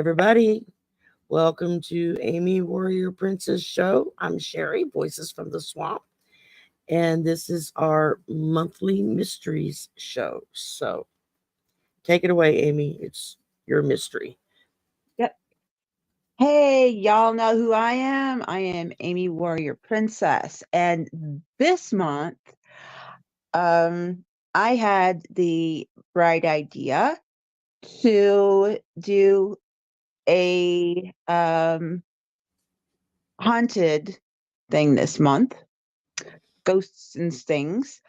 everybody. Welcome to Amy Warrior Princess Show. I'm Shari, Voices from the Swamp, and this is our monthly mysteries show. So take it away, Amy. It's your mystery. Yep. Hey, y'all know who I am. I am Amy Warrior Princess. And this month, I had the bright idea to do a haunted thing this month, ghosts and things.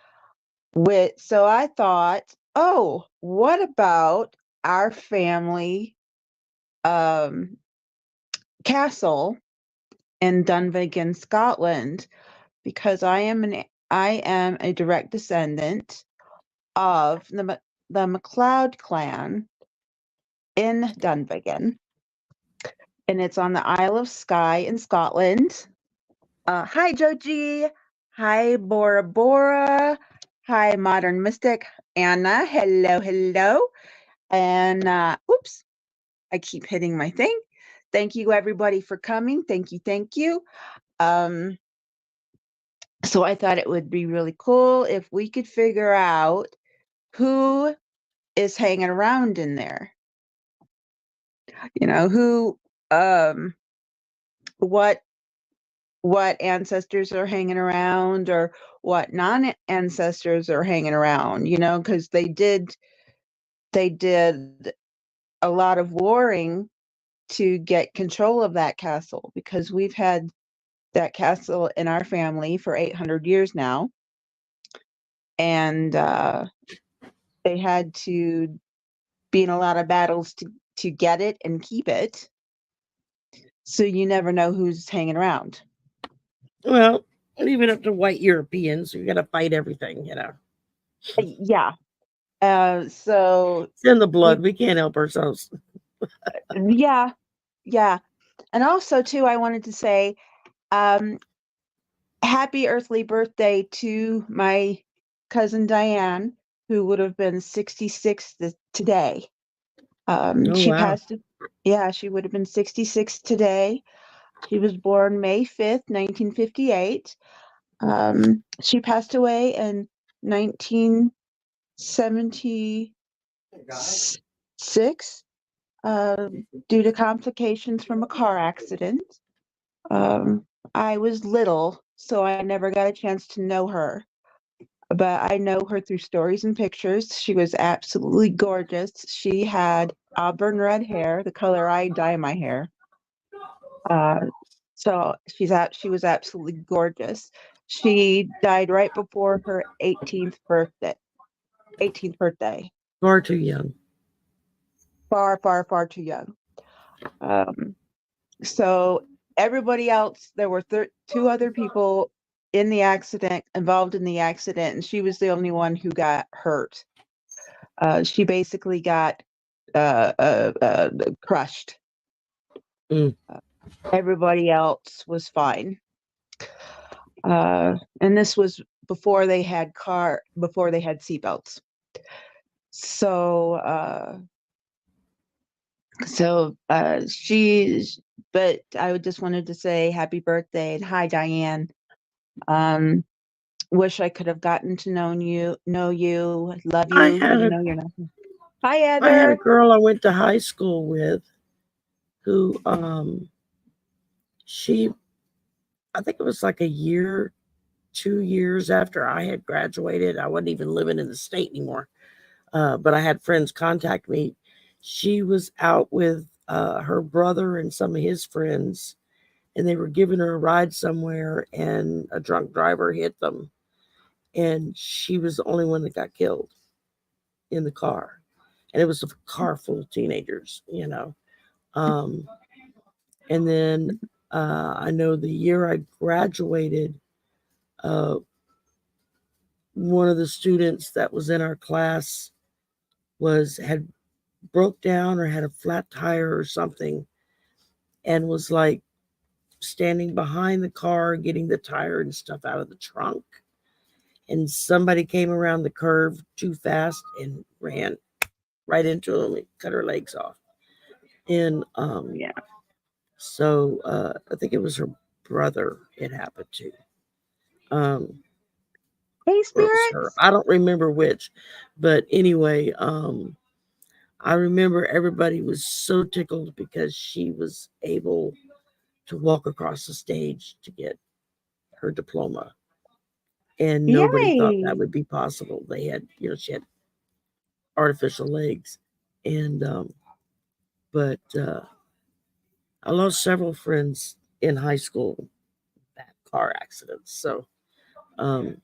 So I thought, oh, what about our family um castle in Dunvegan, Scotland, because I am a direct descendant of the MacLeod clan in Dunvegan, and it's on the Isle of Skye in Scotland. Hi Joji, hi Bora Bora, hi Modern Mystic Anna. Hello, hello, and oops, I keep hitting my thing. Thank you everybody for coming. Thank you, thank you. Um, So I thought it would be really cool if we could figure out who is hanging around in there. Who um what ancestors are hanging around, or what non-ancestors are hanging around, because they did a lot of warring to get control of that castle, because we've had that castle in our family for 800 years now. And they had to be in a lot of battles to get it and keep it. So you never know who's hanging around. Well, leave it up to white Europeans. We got to fight everything. Yeah. So It's in the blood. We can't help ourselves. yeah, yeah. And also too, I wanted to say, happy earthly birthday to my cousin Diane, who would have been 66 today. Oh, She wow. passed. Yeah, she would have been 66 today. She was born May 5th, 1958. She passed away in 1976 due to complications from a car accident. I was little, so I never got a chance to know her, but I know her through stories and pictures. She was absolutely gorgeous. She had auburn red hair, the color I dye my hair. Uh, so she was absolutely gorgeous. She died right before her 18th birthday. 18th birthday. Far too young. Far, far, far too young. So everybody else, there were two other people involved in the accident, and she was the only one who got hurt. She basically got crushed. Mm. Everybody else was fine. And this was before they had seatbelts. But I just wanted to say happy birthday and hi Diane. Wish I could have gotten to know you, love you, I but had a you're not. Hi I had a Heather. girl I went to high school with who she I think it was like a year, 2 years after I had graduated. I wasn't even living in the state anymore. But I had friends contact me. She was out with her brother and some of his friends, and they were giving her a ride somewhere, and a drunk driver hit them. And she was the only one that got killed in the car. And it was a car full of teenagers. Um, and then I know the year I graduated, uh, one of the students that was in our class had broke down or had a flat tire or something, and was like standing behind the car getting the tire and stuff out of the trunk, and somebody came around the curve too fast and ran right into him and cut her legs off. And Yeah. so I think it was her brother it happened to. Um, Hey, or it was her. spirits. I don't remember which. But anyway, I remember everybody was so tickled because she was able to walk across the stage to get her diploma. And nobody thought that Yay. would be possible. They had, she had artificial legs. And, but I lost several friends in high school, bad car accidents. So, um,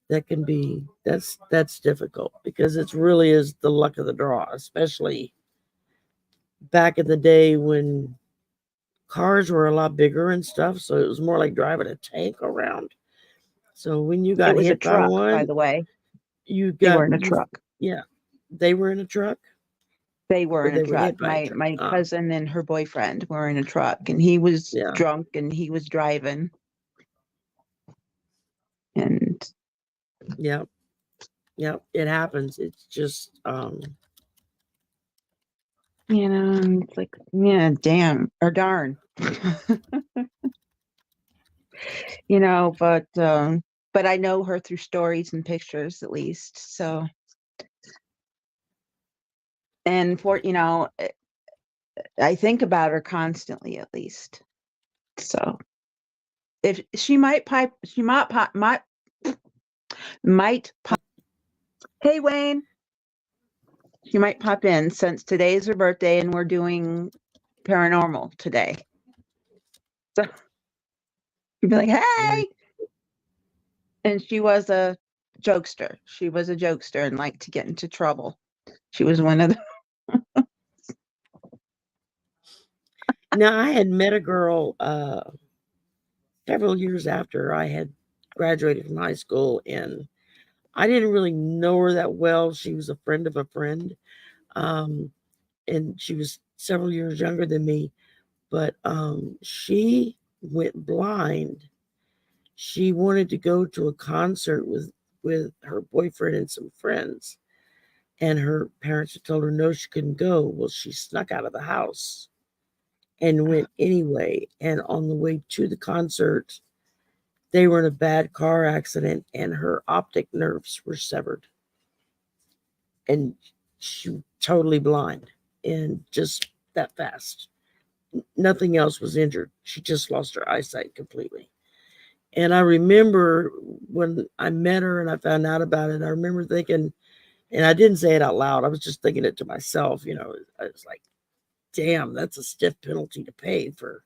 that can be, that's difficult because it really is the luck of the draw, especially back in the day when cars were a lot bigger and stuff. So it was more like driving a tank around. So when you It got was a hit by truck, by one, the way. you They were got in a you truck. yeah. They were in a truck They were or in a they were truck. hit by a truck. My cousin and her boyfriend were in a truck, and he was Yeah. drunk and he was driving. And Yeah. Yeah. It happens. It's just and it's like, yeah, damn or darn. But I know her through stories and pictures at least. So, and I think about her constantly at least. So, if she might pop. Hey, Wayne, she might pop in since today's her birthday and we're doing paranormal today. So you'd be like, very, hey. And she was a jokester. She was a jokester and liked to get into trouble. She was one of the. now I had met a girl several years after I had graduated from high school, and I didn't really know her that well. She was a friend of a friend. Um and she was several years younger than me, but she went blind. She wanted to go to a concert with her boyfriend and some friends, and her parents had told her no, she couldn't go. Well, she snuck out of the house and went anyway. And on the way to the concert, they were in a bad car accident, and her optic nerves were severed, and she totally blind, and just that fast. Nothing else was injured. She just lost her eyesight completely. And I remember when I met her and I found out about it, I remember thinking, and I didn't say it out loud, I was just thinking it to myself, I was like, damn, that's a stiff penalty to pay for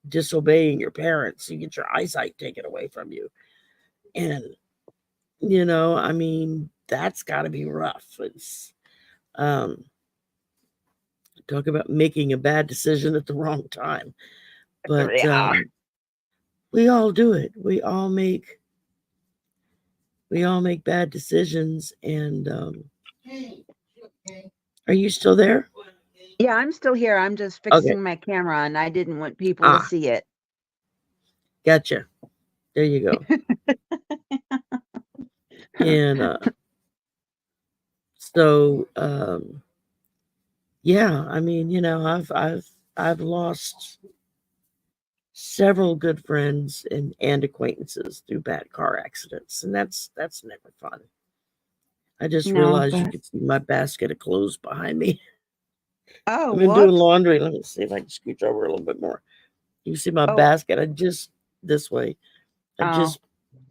disobeying your parents. You get your eyesight taken away from you. And, I mean, that's got to be rough. It's, um, talk about making a bad decision at the wrong time. But Yeah. we all do it. We all make bad decisions. And are you still there? Yeah, I'm still here. I'm just Okay. fixing my camera and I didn't want people to Ah, see it. gotcha. There you go. And so yeah, I mean, I've lost several good friends and acquaintances through bad car accidents, and that's never fun. I just No, realized you but could see my basket of clothes behind me. oh, I've been doing whoops. laundry. Let me see if I can scooch over a little bit more. You see my Oh, basket? I just this way. I oh. just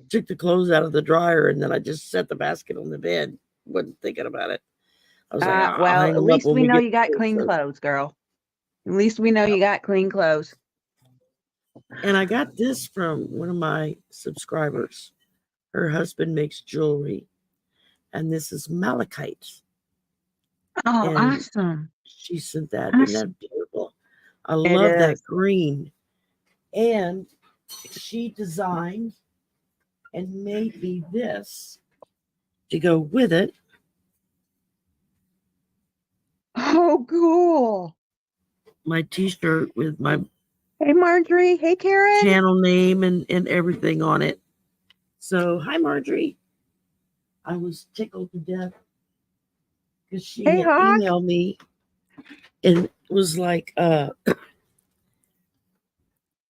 took the clothes out of the dryer and then I just set the basket on the bed. Wasn't thinking about it. I was like, I'll Well, hang at them up least when we we know get you got to clean church. clothes, girl. At least we know Yep. you got clean clothes. And I got this from one of my subscribers. Her husband makes jewelry, and this is malachite. Oh, And awesome. she sent that. Isn't Awesome. that beautiful? I It love that is. green. And she designed and made me this to go with it. Oh, cool. My t-shirt with my Hey, Marjorie. Hey, Karen. channel name and everything on it. So hi Marjorie. I was tickled to death because she Hey, had Hawk. emailed me and it was like,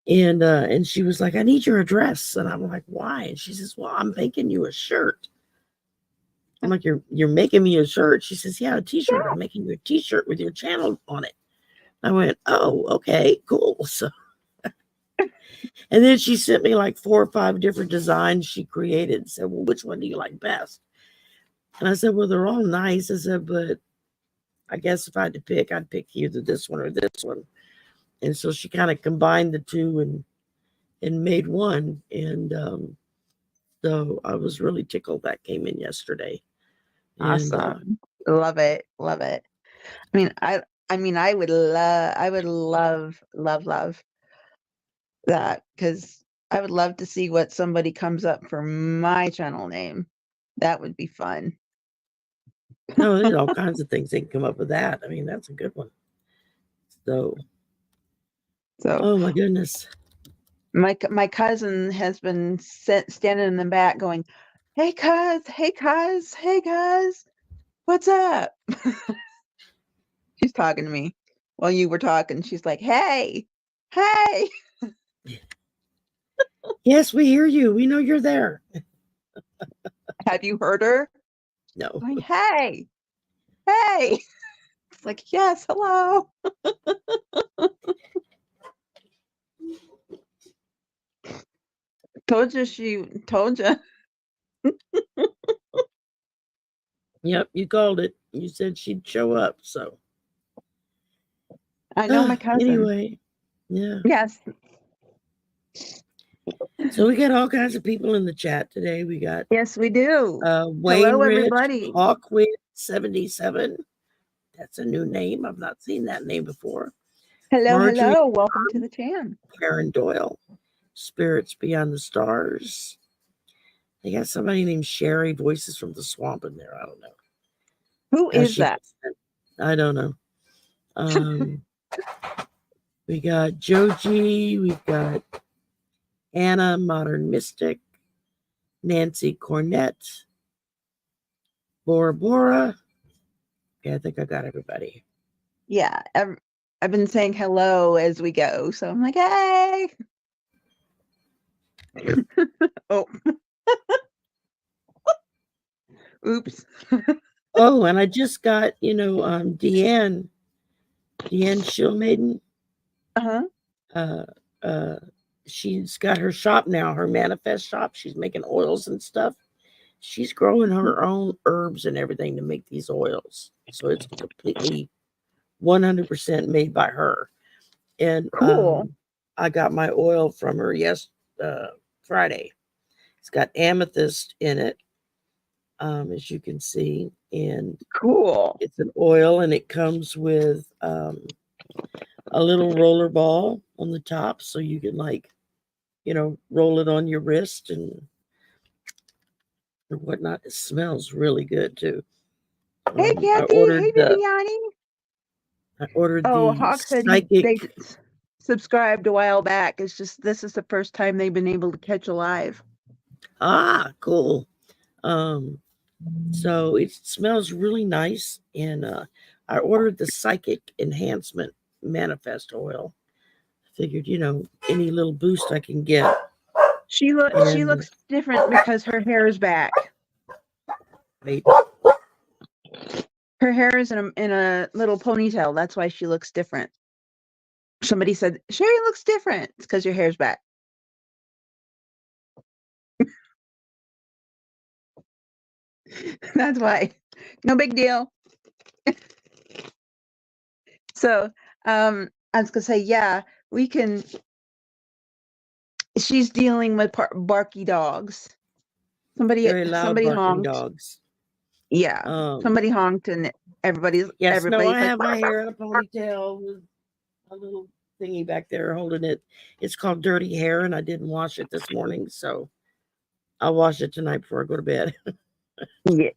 and she was like, I need your address. And I'm like, why? And she says, well, I'm making you a shirt. I'm like, you're making me a shirt? She says, yeah, a t-shirt. I'm making you a t-shirt with your channel on it. I went, oh, okay, cool. So, and then she sent me like 4 or 5 different designs she created and said, well, which one do you like best? And I said, well, they're all nice. I said, but I guess if I had to pick, I'd pick either this one or this one. And so she kind of combined the two and made one. And so I was really tickled that came in yesterday. And Awesome. Love it. Love it. I would love that because I would love to see what somebody comes up for my channel name. That would be fun. no, there's all kinds of things they can come up with that. I mean, that's a good one. So, So oh my goodness. my cousin has been standing in the back going, hey cuz, hey cuz, hey cuz, what's up? She's talking to me while you were talking. She's like, hey, hey. Yes, we hear you. We know you're there. Have you heard her? No. Going, hey, hey. It's like, yes, hello. Told you. Yep, you called it. You said she'd show up. So, I know my cousin. anyway, yeah. Yes. So we got all kinds of people in the chat today. We got Yes, we do. Wayne Hello, Rich, everybody. Hawkwind 77. That's a new name. I've not seen that name before. Hello, Marjorie, hello. Welcome to the channel. Karen Doyle, Spirits Beyond the Stars. They got somebody named Shari, Voices from the Swamp in there. I don't know. Who is that? I don't know. We got Joji. We've got Anna, Modern Mystic, Nancy Cornett, Bora Bora. Okay, I think I got everybody. Yeah, I've been saying hello as we go, so I'm like, hey. Oh, oops. Oh, and I just got, Deanne Shillmaiden. Uh-huh. Uh, uh, she's got her shop now, her manifest shop. She's making oils and stuff. She's growing her own herbs and everything to make these oils. So it's completely 100% made by her. And Cool. I got my oil from her Friday. It's got amethyst in it, as you can see, and Cool. it's an oil, and it comes with a little roller ball on the top, so you can roll it on your wrist and or whatnot. It smells really good too. Hey, I Kathy. Hey, ordered the Viviani. I ordered Oh, the Hawk said they psychic. subscribed a while back. It's just this is the first time they've been able to catch a live. Ah, cool. Um, so it smells really nice, and I ordered the psychic enhancement manifest oil. I figured, any little boost I can get. She And looks different because her hair is back. wait, Her hair is in a little ponytail. That's why she looks different. Somebody said, Shari looks different. It's because your hair's back. That's why. No big deal. So I was gonna say, yeah, we can. She's dealing with barky dogs. very loud Somebody barking honked. dogs. Yeah, somebody honked, and Yes, no, everybody's I like, have my hair in a ponytail with a little thingy back there holding it. It's called dirty hair, and I didn't wash it this morning, so I'll wash it tonight before I go to bed. yeah,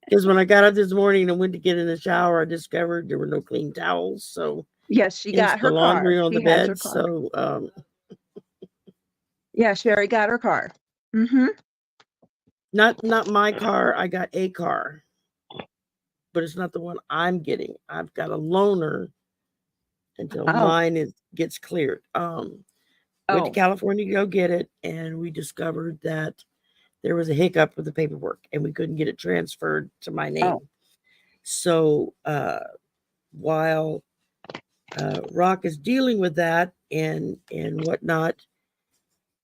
Because when I got up this morning and went to get in the shower, I discovered there were no clean towels. So yes, she hence got the her car. laundry on the She has her bed. car. So Yeah, Shari got her car. Mm-hmm. not my car. I got a car. but it's not the one I'm getting. I've got a loaner until Oh, mine gets cleared. Went to oh, California to go get it, and we discovered that there was a hiccup with the paperwork, and we couldn't get it transferred to my oh, name. So while Rock is dealing with that and whatnot,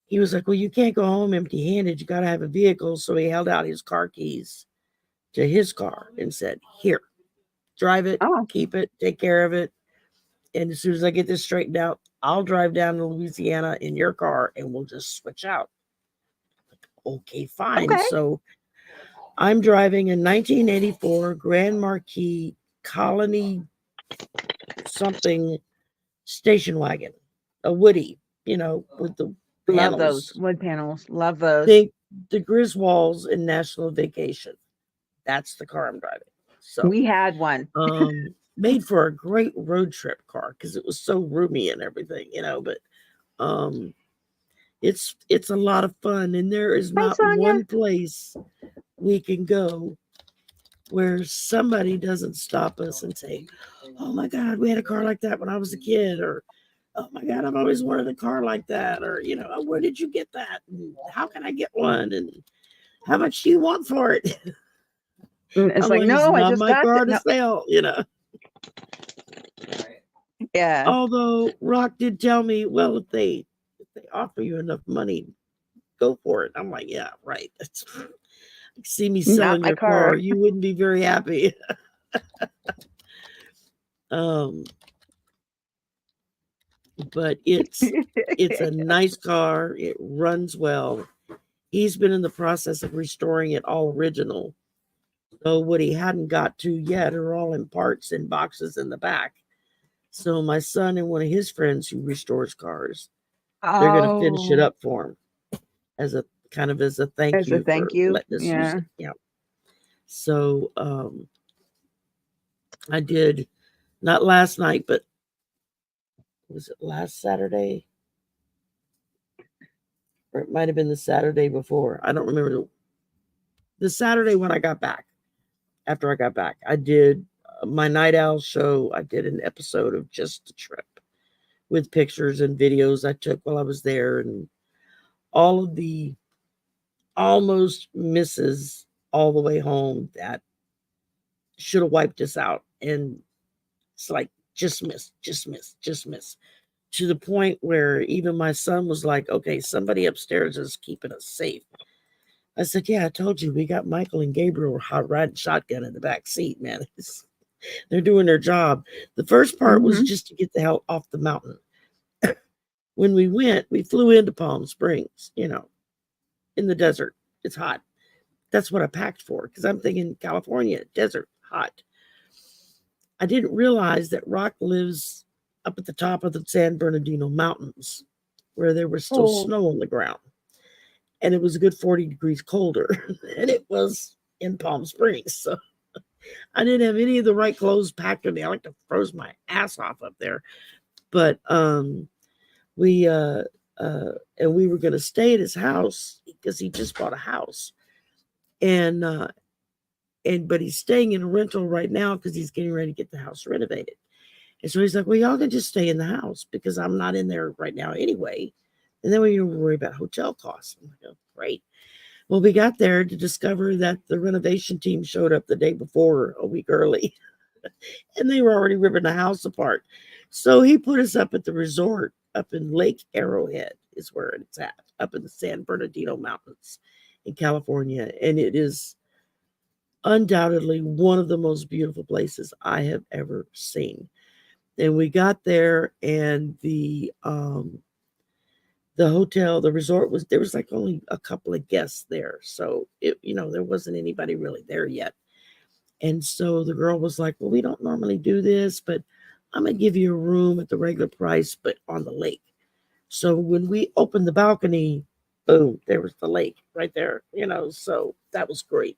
he was like, "Well, you can't go home empty-handed. You got to have a vehicle." So he held out his car keys to his car and said, "Here, drive it, oh, keep it, take care of it. And as soon as I get this straightened out, I'll drive down to Louisiana in your car and we'll just switch out." Okay, fine. okay. So I'm driving a 1984 Grand Marquis Colony something station wagon, a Woody, with the Love those panels. wood panels. Love those. Think the Griswolds in National Vacation. That's the car I'm driving. So, We had one. made for a great road trip car because it was so roomy and everything, but um, it's a lot of fun, and there is Hi, not Sonia. one place we can go where somebody doesn't stop us and say, "Oh my God, we had a car like that when I was a kid," or "Oh my God, I've always wanted a car like that," or "Oh, where did you get that? And how can I get one? And how much do you want for it?" And it's I'm like, like, "It's no, I not just my got car it. to No, sell." yeah. Although Rock did tell me, well, if they offer you enough money, go for it. I'm like, yeah, right. That's see me Not selling my your car. car, you wouldn't be very happy. um, but it's a nice car. It runs well. He's been in the process of restoring it all original. So what he hadn't got to yet are all in parts and boxes in the back. So my son and one of his friends who restores cars, they're going to finish it Oh, up for him as a kind of as a thank as a you thank for you. letting us use Yeah. it. Yeah. So I did not last night, but was it last Saturday? Or it might have been the Saturday before. I don't remember the Saturday when I got back. After I got back, I did my night owl show. I did an episode of Just a Trip with pictures and videos I took while I was there, and all of the almost misses all the way home that should have wiped us out. And it's like, just miss, just miss, just miss. To the point where even my son was like, okay, somebody upstairs is keeping us safe. I said, yeah, I told you, we got Michael and Gabriel riding shotgun in the back seat, man. They're doing their job. The first part was Hmm. just to get the hell off the mountain. When we went, we flew into Palm Springs, in the desert. It's hot. That's what I packed for because I'm thinking California, desert, hot. I didn't realize that Rock lives up at the top of the San Bernardino Mountains where there was still Oh, snow on the ground. And it was a good 40 degrees colder than it was in Palm Springs. So I didn't have any of the right clothes packed with me. I like to froze my ass off up there. But we and we were gonna stay at his house because he just bought a house. And but he's staying in a rental right now because he's getting ready to get the house renovated. And so he's like, well, y'all can just stay in the house because I'm not in there right now anyway. And then we don't worry about hotel costs. I'm like, oh, great. Well, we got there to discover that the renovation team showed up the day before, a week early, and they were already ripping the house apart. So he put us up at the resort up in Lake Arrowhead, is where it's at, up in the San Bernardino Mountains in California. And it is undoubtedly one of the most beautiful places I have ever seen. And we got there, and the hotel, the resort was there was like only a couple of guests there. So there wasn't anybody really there yet. And so the girl was like, well, we don't normally do this, but I'm gonna give you a room at the regular price, but on the lake. So when we opened the balcony, boom, there was the lake right there, so that was great.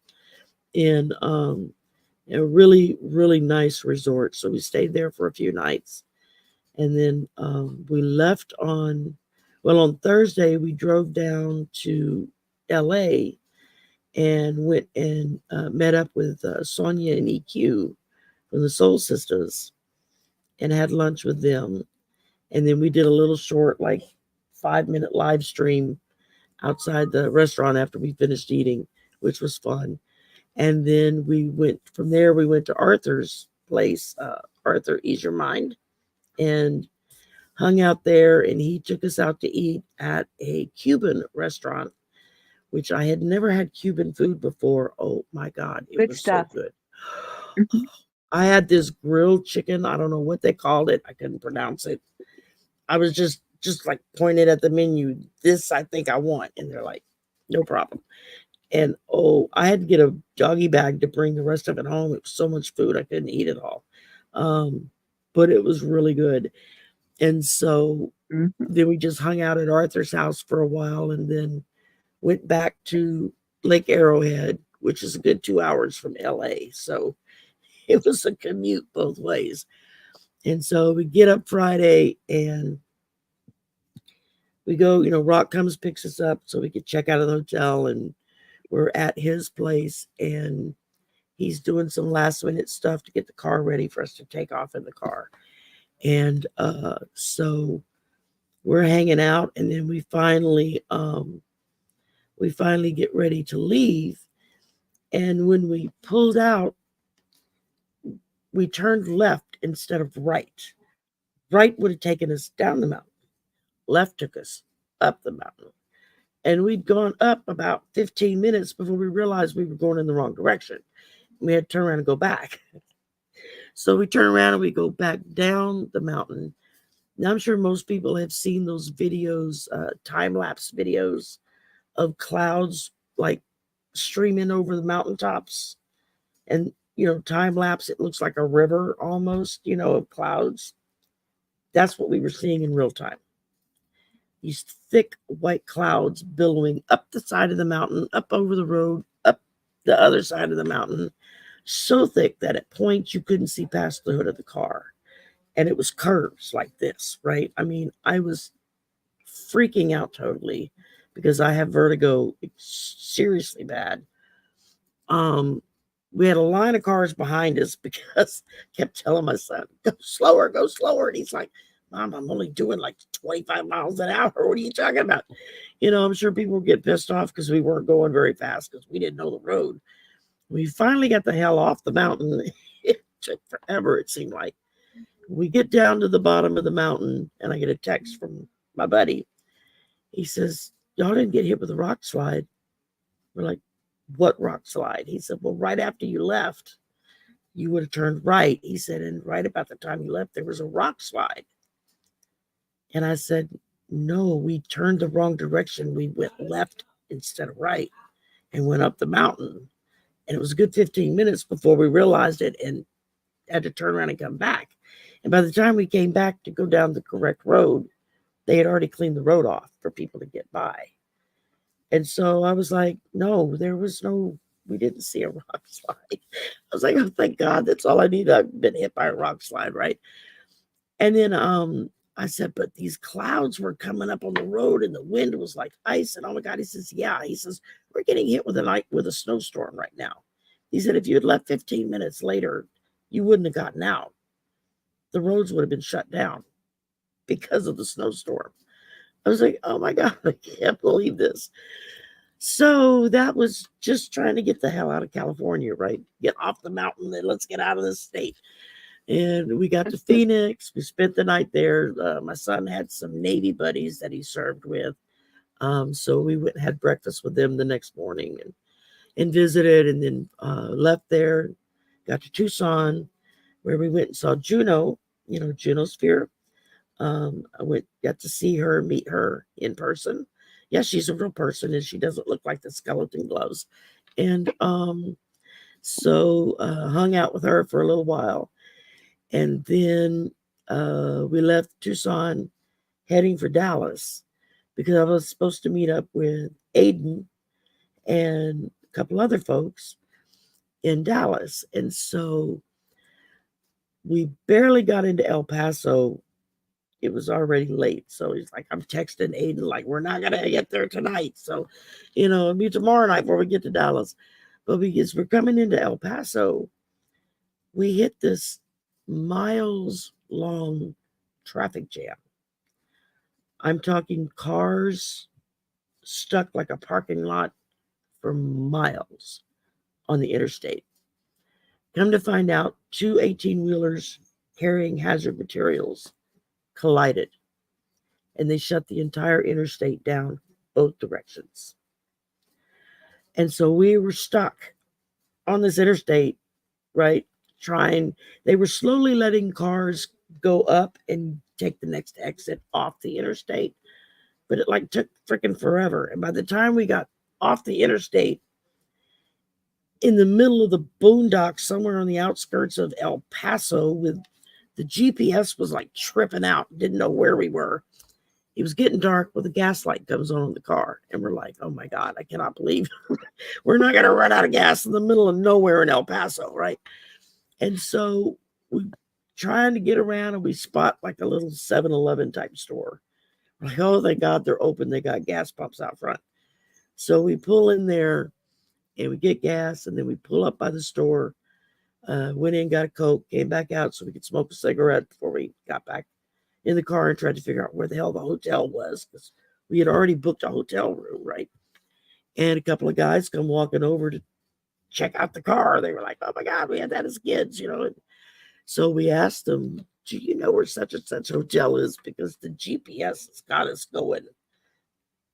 And a really, really nice resort. So we stayed there for a few nights. And then we left on Thursday, we drove down to LA and went and met up with Sonia and EQ from the Soul Sisters and had lunch with them. And then we did a little short, like 5-minute live stream outside the restaurant after we finished eating, which was fun. And then we went from there, we went to Arthur's place, Arthur Ease Your Mind, and hung out there. And he took us out to eat at a Cuban restaurant, which I had never had Cuban food before. Oh my God, it Good was so stuff. good. Mhm. I had this grilled chicken. I don't know what they called it. I couldn't pronounce it. I was just like pointed at the menu. This I think I want, and they're like, no problem. And oh, I had to get a doggy bag to bring the rest of it home. It was so much food I couldn't eat it all. Um, but it was really good. And so Mhm. then we just hung out at Arthur's house for a while, and then went back to Lake Arrowhead, which is a good 2 hours from LA. So it was a commute both ways. And so we get up Friday and we go, Rock comes, picks us up so we could check out of the hotel, and we're at his place, and he's doing some last minute stuff to get the car ready for us to take off in the car. And so we're hanging out, and then we finally get ready to leave. And when we pulled out, we turned left instead of right. Right would have taken us down the mountain. Left took us up the mountain. And we'd gone up about 15 minutes before we realized we were going in the wrong direction. We had to turn around and go back. So we turn around and we go back down the mountain. Now, I'm sure most people have seen those videos, time lapse videos of clouds like streaming over the mountaintops. And, time lapse, it looks like a river almost, of clouds. That's what we were seeing in real time. These thick white clouds billowing up the side of the mountain, up over the road, up the other side of the mountain, so thick that at points you couldn't see past the hood of the car. And it was curves like this, right? I mean, I was freaking out totally because I have vertigo seriously bad. Um, we had a line of cars behind us because I kept telling my son, go slower. And he's like, Mom, I'm only doing like 25 miles an hour. What are you talking about? I'm sure people would get pissed off because we weren't going very fast because we didn't know the road. We finally got the hell off the mountain. It took forever, it seemed like. We get down to the bottom of the mountain, and I get a text from my buddy. He says, Y'all didn't get hit with a rock slide. We're like, What rock slide? He said, Well, right after you left, you would have turned right. He said, And right about the time you left, there was a rock slide. And I said, No, we turned the wrong direction. We went left instead of right and went up the mountain. And it was a good 15 minutes before we realized it and had to turn around and come back. And by the time we came back to go down the correct road, they had already cleaned the road off for people to get by. And so I was like, No, we didn't see a rock slide. I was like, Oh, thank God, that's all I need. I've been hit by a rock slide, right? And then I said, But these clouds were coming up on the road and the wind was like ice. And oh my God, he says, Yeah. He says, We're getting hit with a snowstorm right now. He said, If you had left 15 minutes later, you wouldn't have gotten out. The roads would have been shut down because of the snowstorm. I was like, Oh my God, I can't believe this. So that was just trying to get the hell out of California, right? Get off the mountain and let's get out of this state. And we got to Phoenix. We spent the night there. My son had some Navy buddies that he served with. So we went and had breakfast with them the next morning and visited, and then left there, got to Tucson, where we went and saw Juno, Junosphere. Got to see her, meet her in person. Yeah, she's a real person and she doesn't look like the skeleton gloves. And so hung out with her for a little while. And then we left Tucson heading for Dallas because I was supposed to meet up with Aiden and a couple other folks in Dallas. And so we barely got into El Paso. it was already late. So he's like, I'm texting Aiden, like, we're not gonna get there tonight. So, it'll be tomorrow night before we get to Dallas. But because we're coming into El Paso, we hit this miles long traffic jam. I'm talking cars stuck like a parking lot for miles on the interstate. Come to find out, two 18 wheelers carrying hazard materials collided and they shut the entire interstate down both directions. And so we were stuck on this interstate, right? Trying, they were slowly letting cars go up and take the next exit off the interstate, but it like took freaking forever. And by the time we got off the interstate, in the middle of the boondocks, somewhere on the outskirts of El Paso, with the GPS was like tripping out, didn't know where we were. It was getting dark when the gas light comes on in the car, and we're like, "Oh my god, I cannot believe we're not going to run out of gas in the middle of nowhere in El Paso, right?" And so we trying to get around, and we spot like a little 7-Eleven type store. We're like, "Oh, thank God they're open. They got gas pumps out front." So we pull in there and we get gas, and then we pull up by the store. Went in, got a Coke, came back out so we could smoke a cigarette before we got back in the car and tried to figure out where the hell the hotel was because we had already booked a hotel room, right? And a couple of guys come walking over to check out the car. They were like, "Oh my God, we had that as kids." And so we asked them, "Do you know where such and such hotel is? Because the GPS has got us going,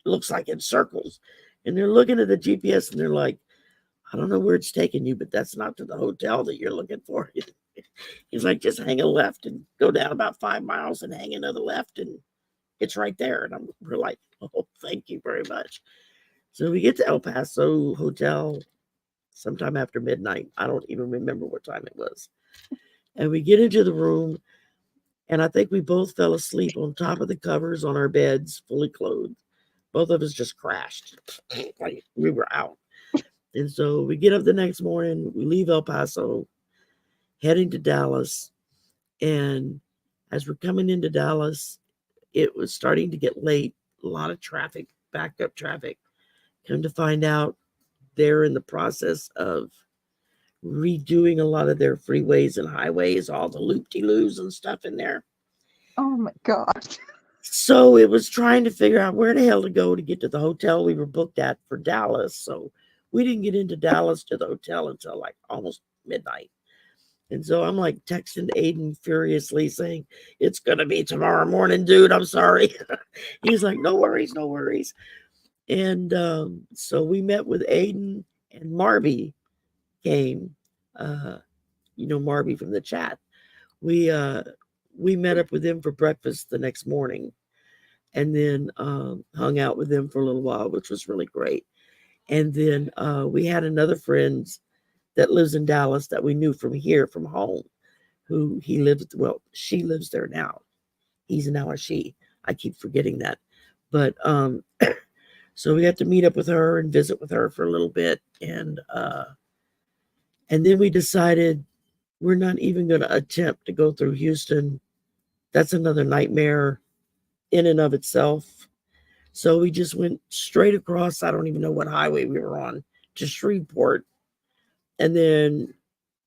looks like in circles." And they're looking at the GPS and they're like, "I don't know where it's taking you, but that's not to the hotel that you're looking for." He's like, "Just hang a left and go down about 5 miles and hang another left, and it's right there." And we're like, "Oh, thank you very much." So we get to El Paso Hotel sometime after midnight. I don't even remember what time it was. And we get into the room, and I think we both fell asleep on top of the covers on our beds, fully clothed. Both of us just crashed. Like we were out. And so we get up the next morning, we leave El Paso, heading to Dallas. And as we're coming into Dallas, it was starting to get late, a lot of traffic, backed up traffic. Come to find out, they're in the process of redoing a lot of their freeways and highways, all the loop-de-loos and stuff in there. Oh my gosh. So it was trying to figure out where the hell to go to get to the hotel we were booked at for Dallas. So we didn't get into Dallas to the hotel until like almost midnight. And so I'm like texting Aiden furiously saying, "It's going to be tomorrow morning, dude. I'm sorry." He's like, "No worries, no worries." And so we met with Aiden, and Marby came. Uh, Marby from the chat. We uh, we met up with him for breakfast the next morning, and then hung out with them for a little while, which was really great. And then we had another friend that lives in Dallas that we knew from here, from home, who he lives, well, she lives there now. He's now a she. I keep forgetting that. But so we got to meet up with her and visit with her for a little bit. And then we decided we're not even going to attempt to go through Houston. That's another nightmare in and of itself. So we just went straight across. I don't even know what highway we were on, to Shreveport. And then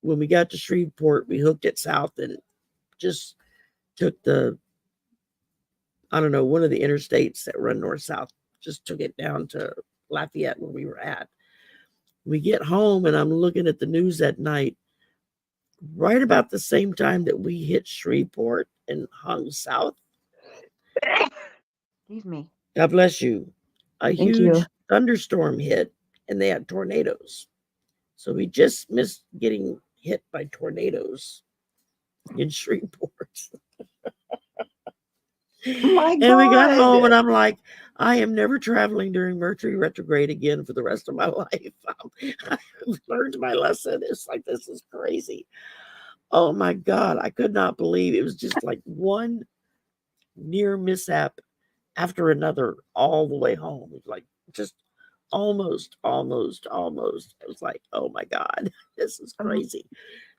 when we got to Shreveport, we hooked it south and just took I don't know, one of the interstates that run north south, just took it down to Lafayette where we were at. We get home and I'm looking at the news at night, right about the same time that we hit Shreveport and hung south. Excuse me. God bless you. A Thank you. huge thunderstorm hit and they had tornadoes. So we just missed getting hit by tornadoes in Shreveport. My And we got God. home, and I'm like, I am never traveling during Mercury retrograde again for the rest of my life. I've learned my lesson. It's like, this is crazy. Oh my God. I could not believe it was just like one near mishap after another all the way home. It was like just almost, almost, almost. It was like, oh my God, this is Um, crazy.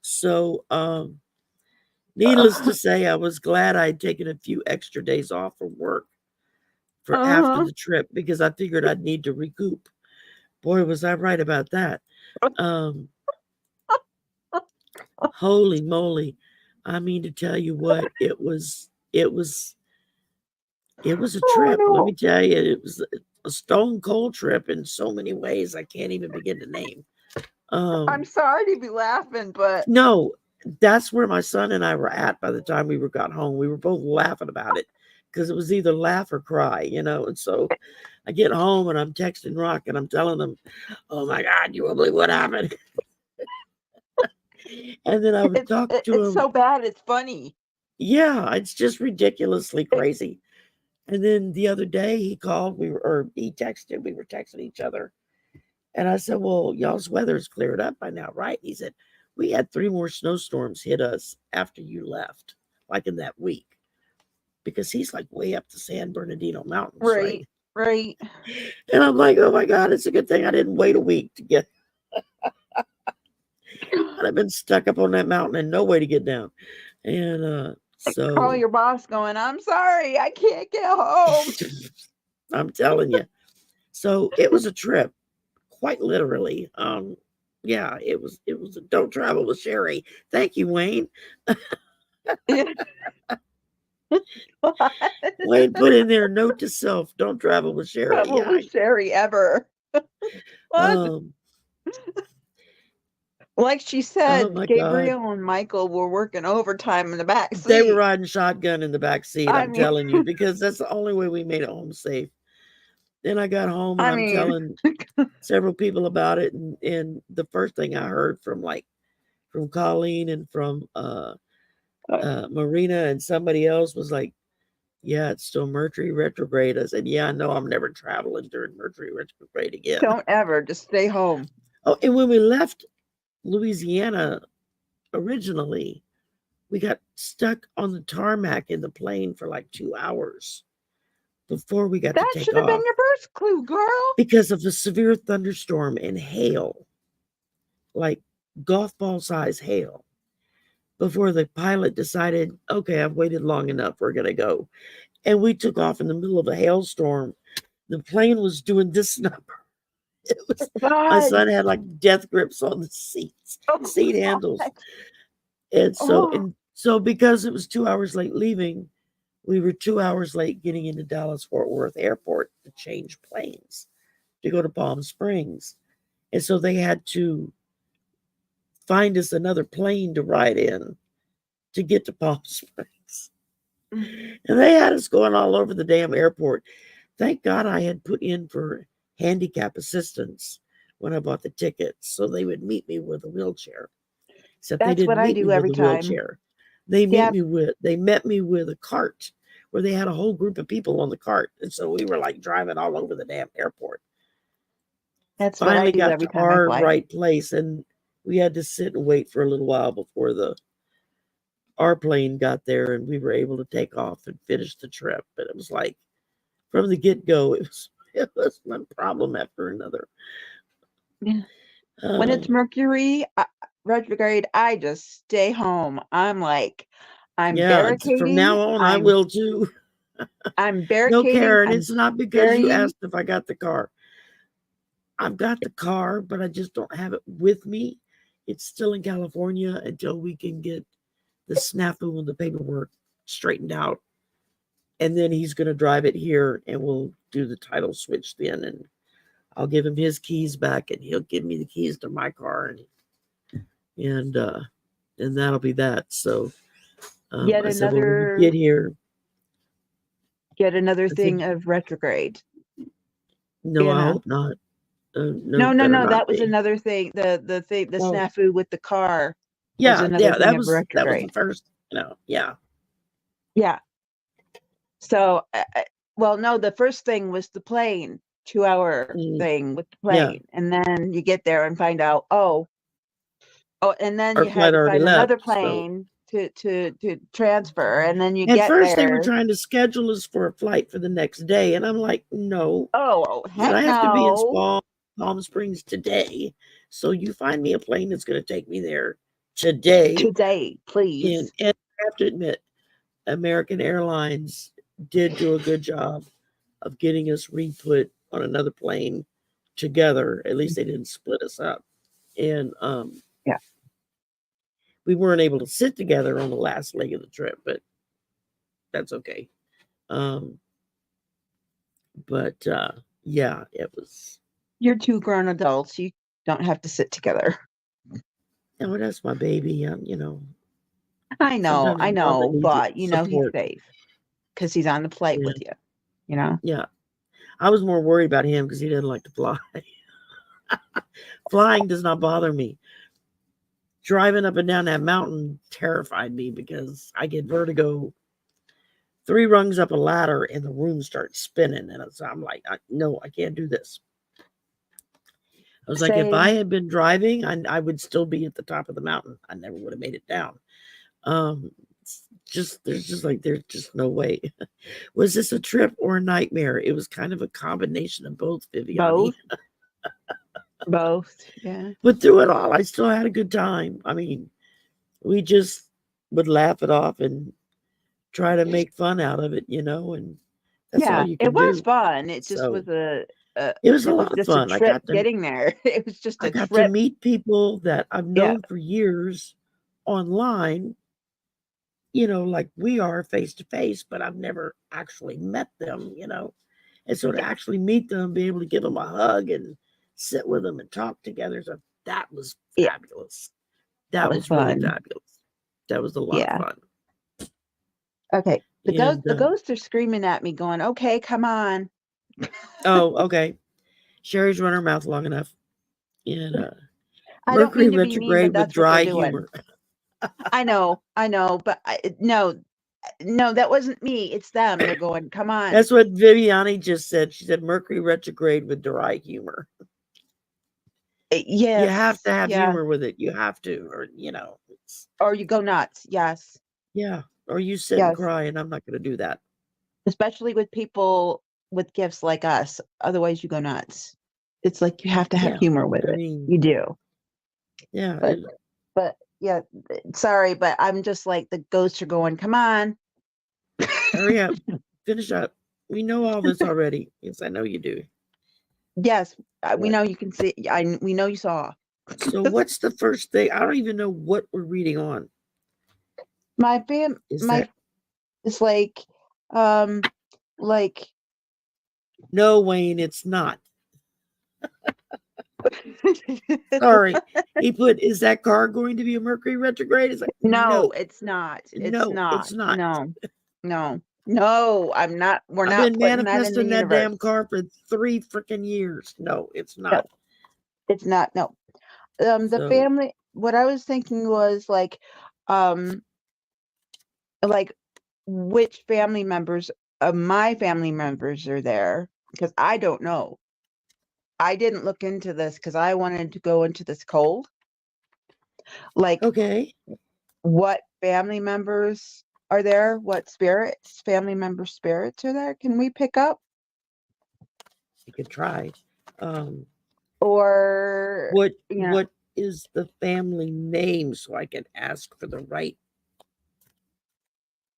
So, Needless to say, I was glad I had taken a few extra days off from work for after Uh-huh. the trip because I figured I'd need to recoup. Boy, was I right about that. Um, Holy moly. I mean to tell you what, it was a Oh trip. Let no. me tell you, it was a stone cold trip in so many ways I can't even begin to name. I'm Um, sorry to be laughing, but no, that's where my son and I were at by the time we got home. We were both laughing about it because it was either laugh or cry. And so I get home and I'm texting Rock and I'm telling him, "Oh my God, you won't believe what happened." And then I would talk to it's him. so bad it's funny. Yeah, it's just ridiculously crazy. And then the other day he called, or he texted, we were texting each other. And I said, "Well, y'all's weather's cleared up by now, right?" He said, "We had 3 more snowstorms hit us after you left, like in that week." Because he's like way up the San Bernardino Mountains, right? Right, right. And I'm like, "Oh my God, it's a good thing I didn't wait a week to get, I'd have been stuck up on that mountain and no way to get down." And Call so your boss going, I'm sorry, I can't get home. I'm telling you. So it was a trip, quite literally. Yeah, it was a don't travel with Shari. Thank you, Wayne. Wayne put in there, note to self, don't travel with Shari. Trouble Yeah. with Sherry ever. What? Um, Like she oh said, my God. Gabriel and Michael were working overtime in the back They were seat. riding shotgun in the back seat, I I'm mean, telling you, because that's the only way we made it home safe. Then I got home and I I'm mean, telling several people about it, and the first thing I heard from Colleen and from Marina and somebody else was like, "Yeah, it's still Mercury retrograde." I said, "Yeah, I know I'm never traveling during Mercury retrograde again." don't ever just stay home. Oh, and when we left Louisiana originally, we got stuck on the tarmac in the plane for like 2 hours before we got to That take should have been off your first clue, girl. because of the severe thunderstorm and hail, like golf ball size hail, before the pilot decided, "Okay, I've waited long enough. We're going to go." And we took off in the middle of a hailstorm. The plane was doing this number. It was my God. son had like death grips on the Oh, seat handles. God. And so Oh, and so because it was 2 hours late leaving, we were 2 hours late getting into Dallas Fort Worth Airport to change planes to go to Palm Springs. And so they had to find us another plane to ride in to get to Palm Springs. And they had us going all over the damn airport. Thank God I had put in for handicap assistance when I bought the tickets so they would meet me with a wheelchair. Except they that's what didn't I meet me do with every a time. wheelchair. Yeah, They met me with a cart where they had a whole group of people on the cart. And so we were like driving all over the damn airport. that's what I Finally do got every to time I our fly. right place and we had to sit and wait for a little while before the our plane got there and we were able to take off and finish the trip. But it was like from the get go, it was one problem after another. Yeah. When it's Um, Mercury retrograde, I just stay home. I'm yeah, from barricading. now on, I will too. I'm No, barricading. Karen, I'm it's not because you burying. asked if I got the car. I've got the car, but I just don't have it with me. It's still in California until we can get the snafu and the paperwork straightened out. And then he's going to drive it here and we'll do the title switch then. And I'll give him his keys back and he'll give me the keys to my car. And, uh, and that'll be that. So Yet I said, well, when you get another, here, yet another I said, thing of retrograde. no, You I know. hope not. No, No, no, better no. not That was be. another thing. The Oh, snafu with the car was yeah, another yeah, thing that of was the retrograde. first, yeah. Yeah. So, well, no, the first thing was the plane, 2 hour Mm, thing with the yeah, plane. And then you get there and find out, and then our you had flight to already find left. another So plane to transfer. And then you at get first they were there. trying to schedule us for a flight for the next day, and I'm like, no. Oh, I said heck I have to be in no. Palm Springs today, so you find me a plane that's going to take me there today. Today, And please. have to admit, American Airlines did do a good job of getting us re-put on another plane together. At least they didn't split us up. And Yeah. we weren't able to sit together on the last leg of the trip, but that's okay. Um, but yeah, it was. You're two grown adults. You don't have to sit together. Oh, that's my baby. I Sometimes a mother know, needs a but he's support. safe because he's on the plane Yeah, with you, you know? yeah. I was more worried about him because he didn't like to fly. Flying does not bother me. Driving up and down that mountain terrified me because I get vertigo 3 rungs up a ladder and the room starts spinning. And I'm like, no, I can't do this. I was like, if I Same. had been driving, I would still be at the top of the mountain. I never would have made it down. Um, there's just no way. Was this a trip or a nightmare? It was kind of a combination of both, Viviani. Both. Both. Yeah. But through it all, I still had a good time. I mean, we just would laugh it off and try to make fun out of it, and that's all Yeah. you It can was do. fun. It just So was it was a it was lot of just a fun. trip getting there. It was just I a got to trip. meet people that I've Yeah. known for years online, like we are face to face, but I've never actually met them. And so to Yeah. actually meet them, be able to give them a hug and sit with them and talk together, so that was Yeah. fabulous. That That was was really fun. fabulous. That was a lot of Yeah. fun. Okay. And The ghosts are screaming at me, going, "Okay, come on." oh, okay. Sherry's run her mouth long enough. And I don't Mercury mean to be mean, but retrograde with that's what they're dry doing. humor. I know, but no, that wasn't me. It's them. They're going, "Come on." That's what Viviani just said. She said Mercury retrograde with dry humor. You have Yes. to have Yeah. humor with it. You have to, or it's, Or you go nuts. Yes. yeah. Or you sit and Yes. cry, and I'm not going to do that. Especially with people with gifts like us. Otherwise, you go nuts. It's like you have to have Yeah. humor with I it. mean, You do. yeah. But but yeah, sorry, but I'm just like the ghosts are going, "Come on." Hurry up. Finish up. We know all this already. Yes, I know you do. Yes, we But know you can see. We know you saw. so what's the first thing? I don't even know what we're reading on. Is My that it's um like no, Wayne? It's not. Sorry. He put, is that car going to be a Mercury retrograde? It's like, no, no, it's not. It's no, not. it's not. No. No. No, I'm not. We're I've not been putting that in the manifesting that damn universe. car for 3 freaking years. No, it's No, not. it's not. No. The So, family, what I was thinking was um like which family members of my family members are there, because I don't know. I didn't look into this because I wanted to go into this cold. Like okay, what family members are there? What spirits, family member spirits are there? Can we pick up? you could try. Um, Or, what is the family name so I can ask for the right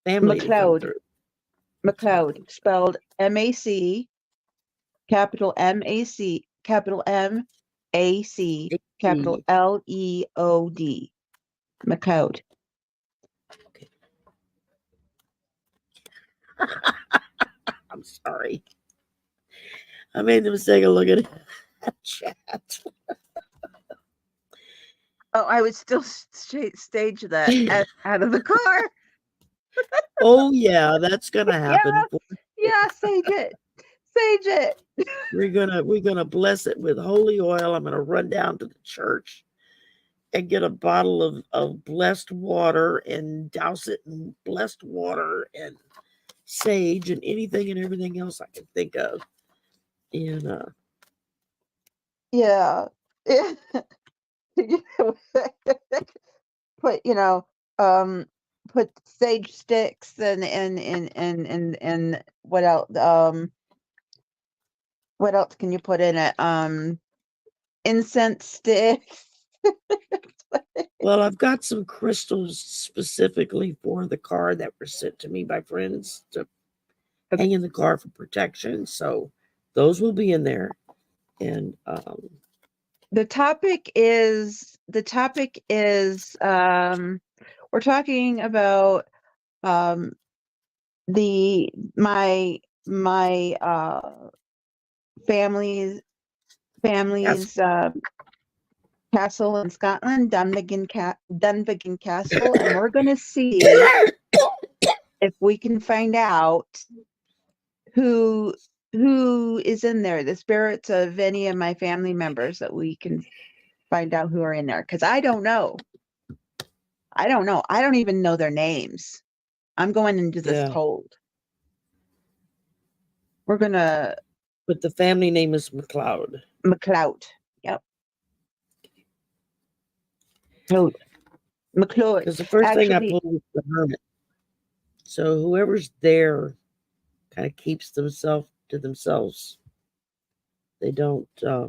family to come McLeod. through? McLeod, spelled MAC, capital MAC, capital MAC, capital McLeod. LEOD. McLeod. Okay. I'm sorry. I made the mistake of looking at chat. Oh, I would still stage that out of the car. Oh yeah, that's gonna Yeah, happen. yeah, sage it. Sage it. We're gonna bless it with holy oil. I'm gonna run down to the church and get a bottle of blessed water and douse it in blessed water and sage and anything and everything else I can think of. And Yeah. Put, um, put sage sticks and what else can you put in it? Incense sticks. Well, I've got some crystals specifically for the car that were sent to me by friends to hang in the car for protection. So those will be in there. And The topic is we're talking about um the my family's yes, family's castle in Scotland, Dunvegan Castle, and we're going to see if we can find out who who is in there, the spirits of any of my family members, that we can find out who are in there, because I don't know. I don't know. I don't even know their names. I'm going into this yeah. cold. We're gonna But the family name is McLeod. McLeod. Yep. McLeod. McLeod. Because the first thing I Actually, pulled was the hermit. So whoever's there kind of keeps themselves to themselves. They don't. They're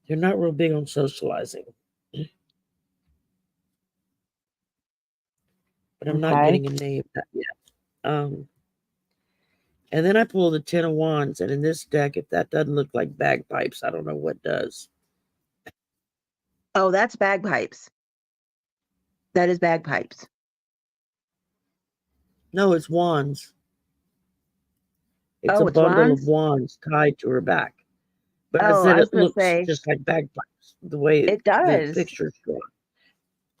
not real big on socializing. But I'm not okay. getting a name yet. Um, and then I pull the Ten of Wands, and in this deck, if that doesn't look like bagpipes, I don't know what does. Oh, that's bagpipes. That is bagpipes. No, it's wands. It's a Oh, it's bundle of wands? wands tied to her back. But I Oh, said I was it gonna looks say just like bagpipes, the way it the does. picture's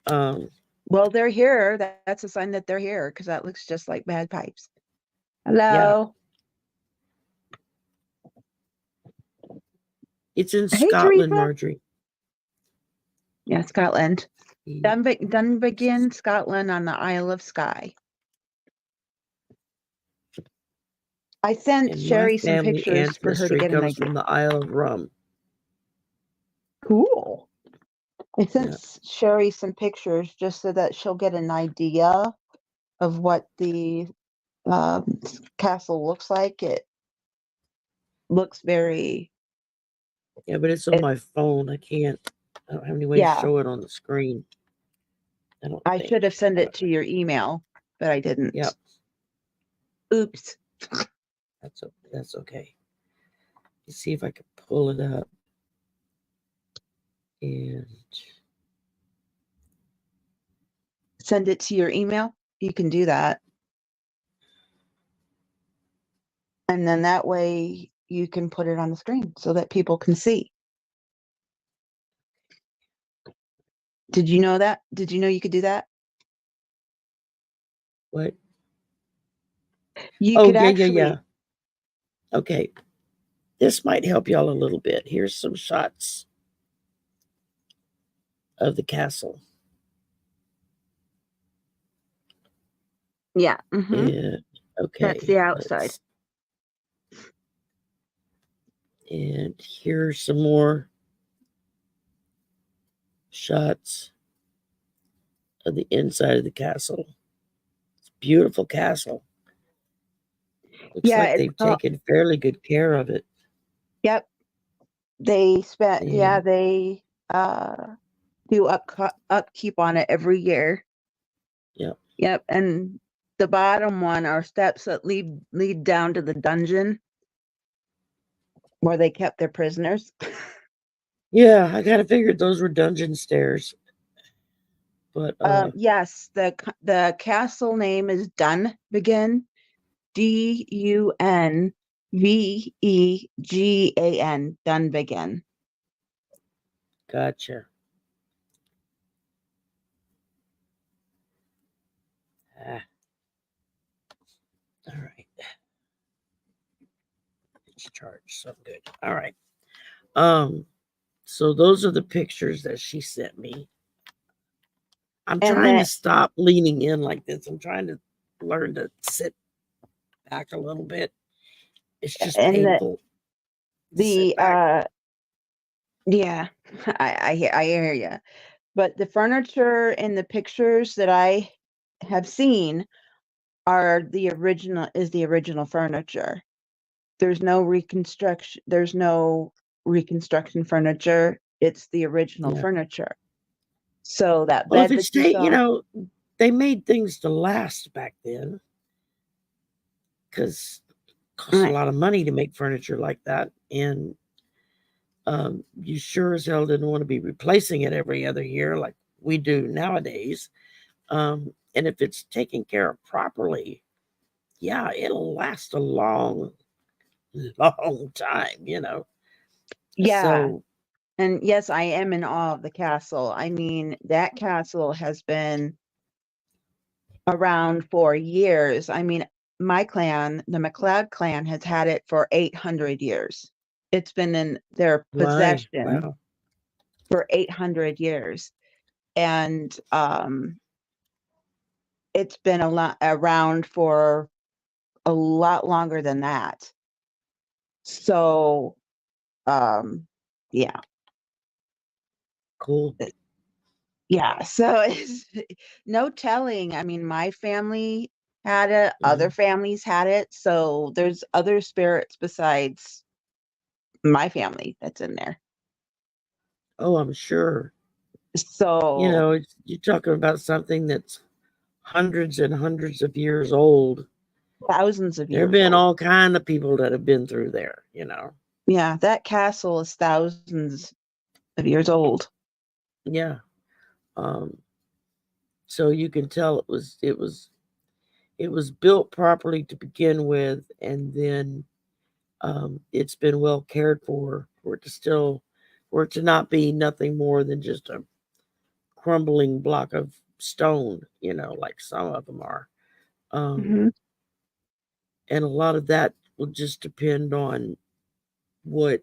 drawn. Well, they're here. That's a sign that they're here, because that looks just like bagpipes. Yeah, Hello. it's in Hey, Scotland, Teresa. Marjorie. Yeah, Scotland. Yeah. Dunvegan, Scotland, on the Isle of Skye. I sent And my Shari some family pictures for her to ancestry get an comes idea. from the Isle of Rum. Cool. I Yeah. sent Shari some pictures just so that she'll get an idea of what the castle looks like. It looks very, Yeah, but it's on it, my phone. I don't have any way to yeah, show it on the screen. I don't I should have think. sent it to your email, but I Yep. didn't. Oops. That's okay. Let's see if I can pull it up. And Send it to your email. You can do that. And then that way you can put it on the screen so that people can see. Did you know that? Did you know you could do that? what? You Oh, could yeah, yeah, yeah. actually, Okay. This might help y'all a little bit. Here's some shots of the castle. yeah. And That's okay, the outside. and here's some more shots of the inside of the castle. It's a beautiful castle. Looks Yeah, like it's they've called, taken fairly good care of it. yep. They spent, yeah, And they do upkeep on it every year. yeah, Yep. And the bottom one are steps that lead down to the dungeon where they kept their prisoners. yeah, I kind of figured those were dungeon stairs. But Yes, the castle name is Dunvegan, Dunvegan, Dunvegan. gotcha. Ah, all right. It's charged, so good. All right. Um, so those are the pictures that she sent me. I'm And trying to that stop leaning in like this. I'm trying to learn to sit back a little bit. It's just and painful to sit the back. yeah, I hear you. But the furniture in the pictures that I have seen are the original furniture. There's no reconstruction furniture. It's the original Yeah. furniture. So that Well, if bed it's that you take, saw, they made things to last back then because it costs a right? lot of money to make furniture like that, and you sure as hell didn't want to be replacing it every other year like we do nowadays. And if it's taken care of properly, yeah, it'll last a long, long time. Yeah. So, And yes, I am in awe of the castle. I mean, that castle has been around for years. I mean, my clan, the McLeod clan, has had it for 800 years. It's been in their why? possession Wow, for 800 years. And it's been a lot around for a lot longer than that. So, um, yeah, cool. yeah. So it's no telling. I mean, my family had it, other Mhm. families had it. So there's other spirits besides my family that's in there. Oh, I'm sure. So You're talking about something that's hundreds and hundreds of years old. thousands of There have years been old. all kind of people that have been through there. Yeah, that castle is thousands of years old. Yeah. Um, so you can tell it was built properly to begin with, and then it's been well cared for it to not be nothing more than just a crumbling block of stone, like some of them are. Um, Hmm. and a lot of that will just depend what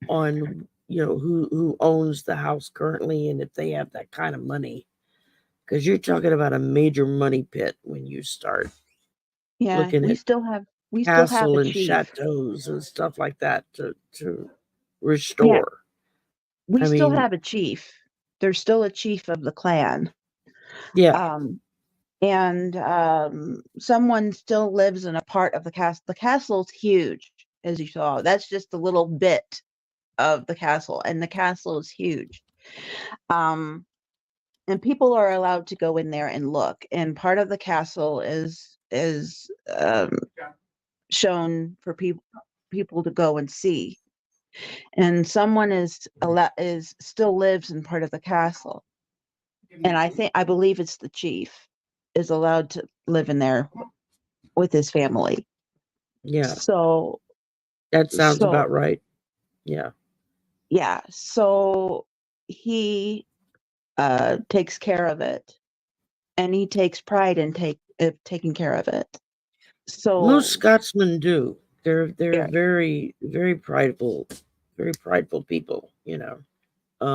on who owns the house currently and if they have that kind of money, because you're talking about a major money pit when you start Yeah, looking at we still have castle a and chief. chateaus and stuff like that to Yeah, restore. we I still mean, have a chief. There's still a chief of the clan. yeah, Um, and someone still lives in a part of the castle. The castle's huge, as you saw. That's just a little bit of the castle, and the castle is huge. Um, and people are allowed to go in there and look. And part of the castle is shown for people to go and see. And someone is still lives in part of the castle, and I believe it's the chief is allowed to live in there with his family. yeah, So that sounds so about right. Yeah. yeah, so he takes care of it, and he takes pride in taking care of it. Most So Scotsmen do. They're yeah, very prideful people. and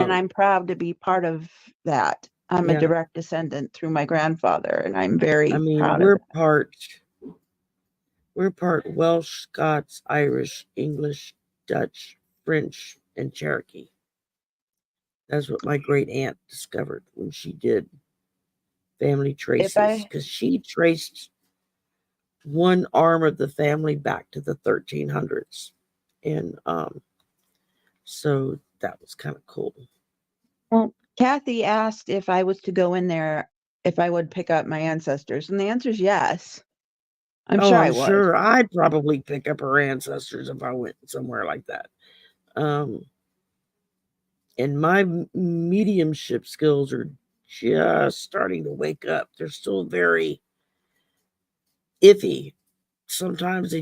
Um, I'm proud to be part of that. I'm a yeah. direct descendant through my grandfather, and I'm I very mean, proud of that. we're part Welsh, Scots, Irish, English, Dutch, French, and Cherokee. That's what my great aunt discovered when she did family If traces, I because she traced one arm of the family back to the 1300s, and so that was kind of cool. Well, Kathy asked if I was to go in there, if I would pick up my ancestors, and the answer is yes. I'm Oh, sure I I'm would. sure I'd probably pick up her ancestors if I went somewhere like that. Um, and my mediumship skills are just starting to wake up. They're still very iffy. Sometimes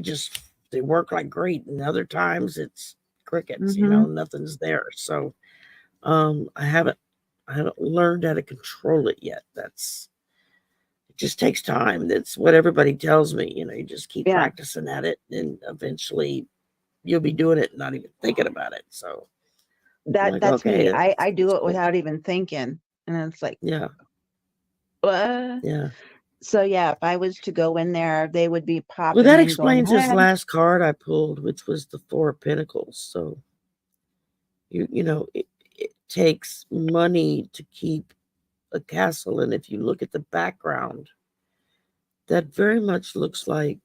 they work like great, and other times it's crickets. Hmm. Nothing's there. So I haven't learned how to control it yet. It just takes time. That's what everybody tells me. You just keep Yeah, practicing at it, and eventually you'll be doing it and not even thinking about it. So I'm like, that's okay, me. that's, I do that's it cool. without even thinking, and it's like, Yeah, what? yeah. So yeah, if I was to go in there, they would be Well, popping that in, going, explains this "Hey." last card I pulled, which was the Four of Pentacles. So it takes money to keep a castle, and if you look at the background, that very much looks like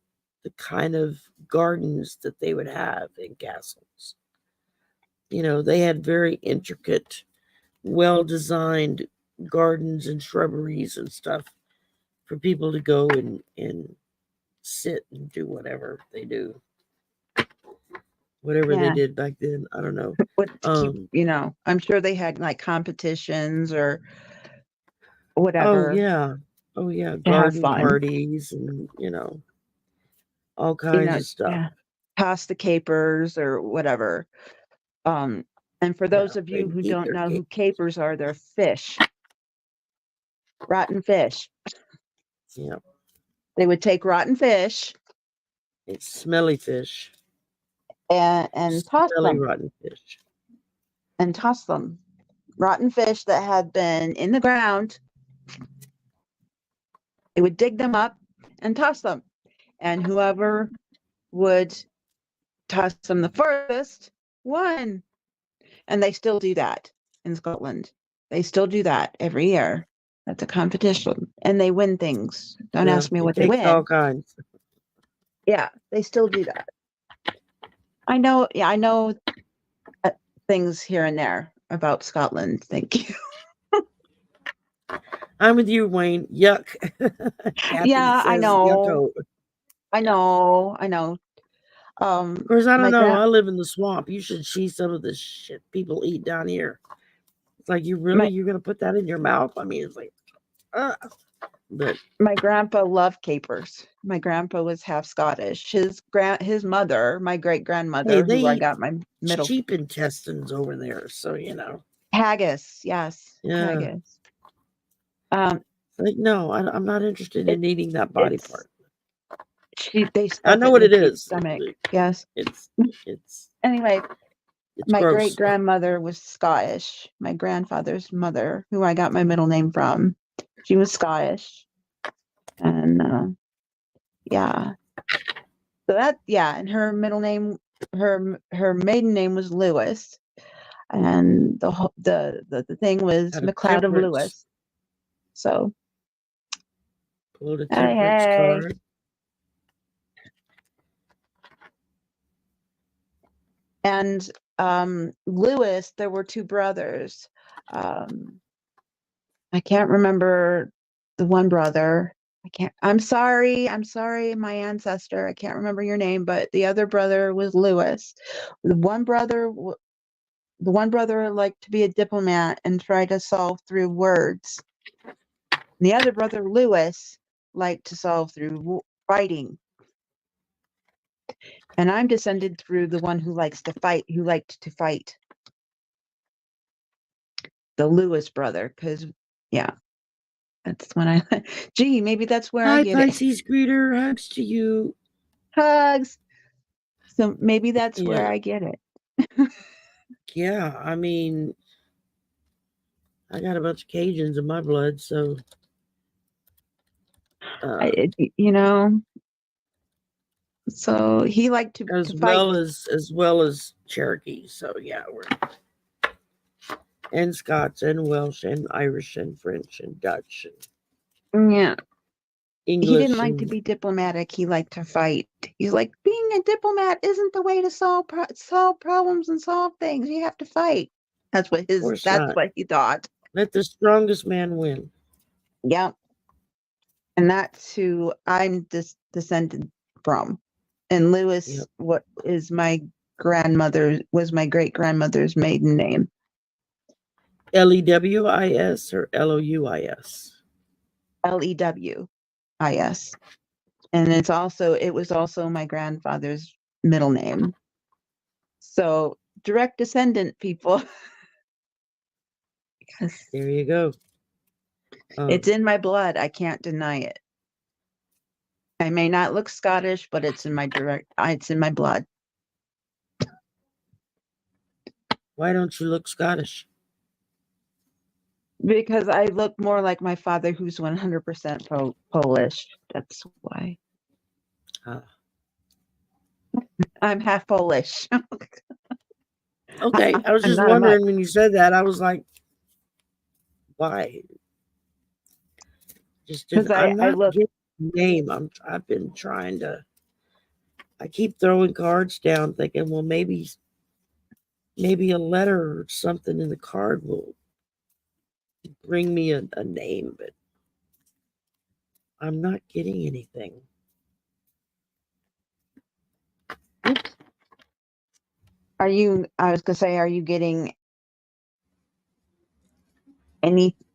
the kind of gardens that they would have in castles. They had very intricate, well designed gardens and shrubberies and stuff for people to go and sit and do whatever they do. Whatever they Yeah. did back then, I don't know. What to keep, Um, I'm sure they had like competitions or oh whatever yeah, oh yeah, to have garden fun. parties and all kinds of stuff. Yeah. Toss the capers or whatever. Um, and for Yeah, those of you they'd who eat don't their know who cake. capers are, they're fish, rotten fish. Yeah, They would take rotten fish it's smelly fish, and smelly rotten fish. toss them. Rotten fish that had been in the ground, they would dig them up and toss them. And whoever would toss them the furthest won. And they still do that in Scotland. They still do that every year. That's a competition. And they win things. Don't Yeah, ask me it what they takes all win. kinds. Yeah, they still do that. I know, yeah, I know things here and there about Scotland. Thank you. I'm with you, Wayne. Yuck. Kathy Yeah, I says know. yucko. I Yeah. know. I know. Of course, I don't My know. grand I live in the swamp. You should see some of the shit people eat down here. It's like, my you're gonna put that in your mouth? I mean, it's like, uh, but my grandpa loved capers. My grandpa was half Scottish. His mother, my great hey, grandmother, they who I eat got my middle sheep intestines over there, so haggis, yes, yeah. haggis. Um, Like, no, I'm not interested it in eating that body it's part. they I stuff know it in what the it sheep's is. stomach. Yes. It's it's Anyway, it's my great gross. grandmother was Scottish. My grandfather's mother, who I got my middle name from, she was Scottish, and yeah. So and her middle name, her maiden name was Lewis, and the thing was Got a McLeod of temperance. Lewis. So Pulled a hey, temperance hey. card. And Lewis, there were two brothers. Um, I can't remember the one brother. I can't. I'm sorry, my ancestor. I can't remember your name, but the other brother was Lewis. The one brother, the one brother liked to be a diplomat and try to solve through words. The other brother, Lewis, liked to solve through fighting. And I'm descended through the one who likes to fight, who liked to fight. The Lewis brother, because yeah, that's when I. Gee, maybe that's where I Hi, get it. Pisces greeter. Hugs to you. Hugs. So maybe that's where Yeah, I get it. yeah. I mean, I got a bunch of Cajuns in my blood, so I, uh, it- you know, so he liked to as fight. well as Cherokee. So yeah, we're and Scots and Welsh and Irish and French and Dutch and Yeah, he didn't English like to and be diplomatic. He liked to fight. He's like, being a diplomat isn't the way to solve problems and solve things. You have to fight. of course That's not. what he thought. Let the strongest man win. Yeah, and that's who I'm descended from. And Lewis, Yep. what is my was my great grandmother's maiden name. Lewis or Louis. Lewis. And it was also my grandfather's middle name. So direct descendant people. Yes. There you go. It's Um, in my blood. I can't deny it. I may not look Scottish, but it's in my blood. why don't you look Scottish? Because I look more like my father, who's 100% Polish. That's why. Ah, I'm half Polish. okay, I was I'm just not a mutt. wondering when you said that. I was like, why? Just Because didn't. I'm I not look, getting the name. I've been trying to. I keep throwing cards down, thinking, well, maybe maybe a letter or something in the card will bring me a name, but I'm not getting anything. Oops. I was gonna say, are you getting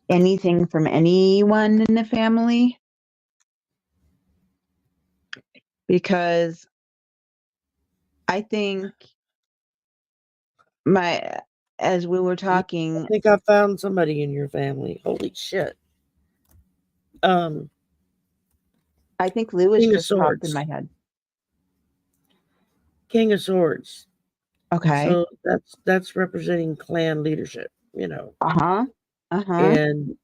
anything from anyone in the family? Because I think my as we were Yeah, I talking, think I found somebody in your family. Holy shit. Um, I think Lewis King of just popped in Swords. my head. King of Swords. Okay. So that's representing clan leadership, you know. Uh-huh. Uh-huh. And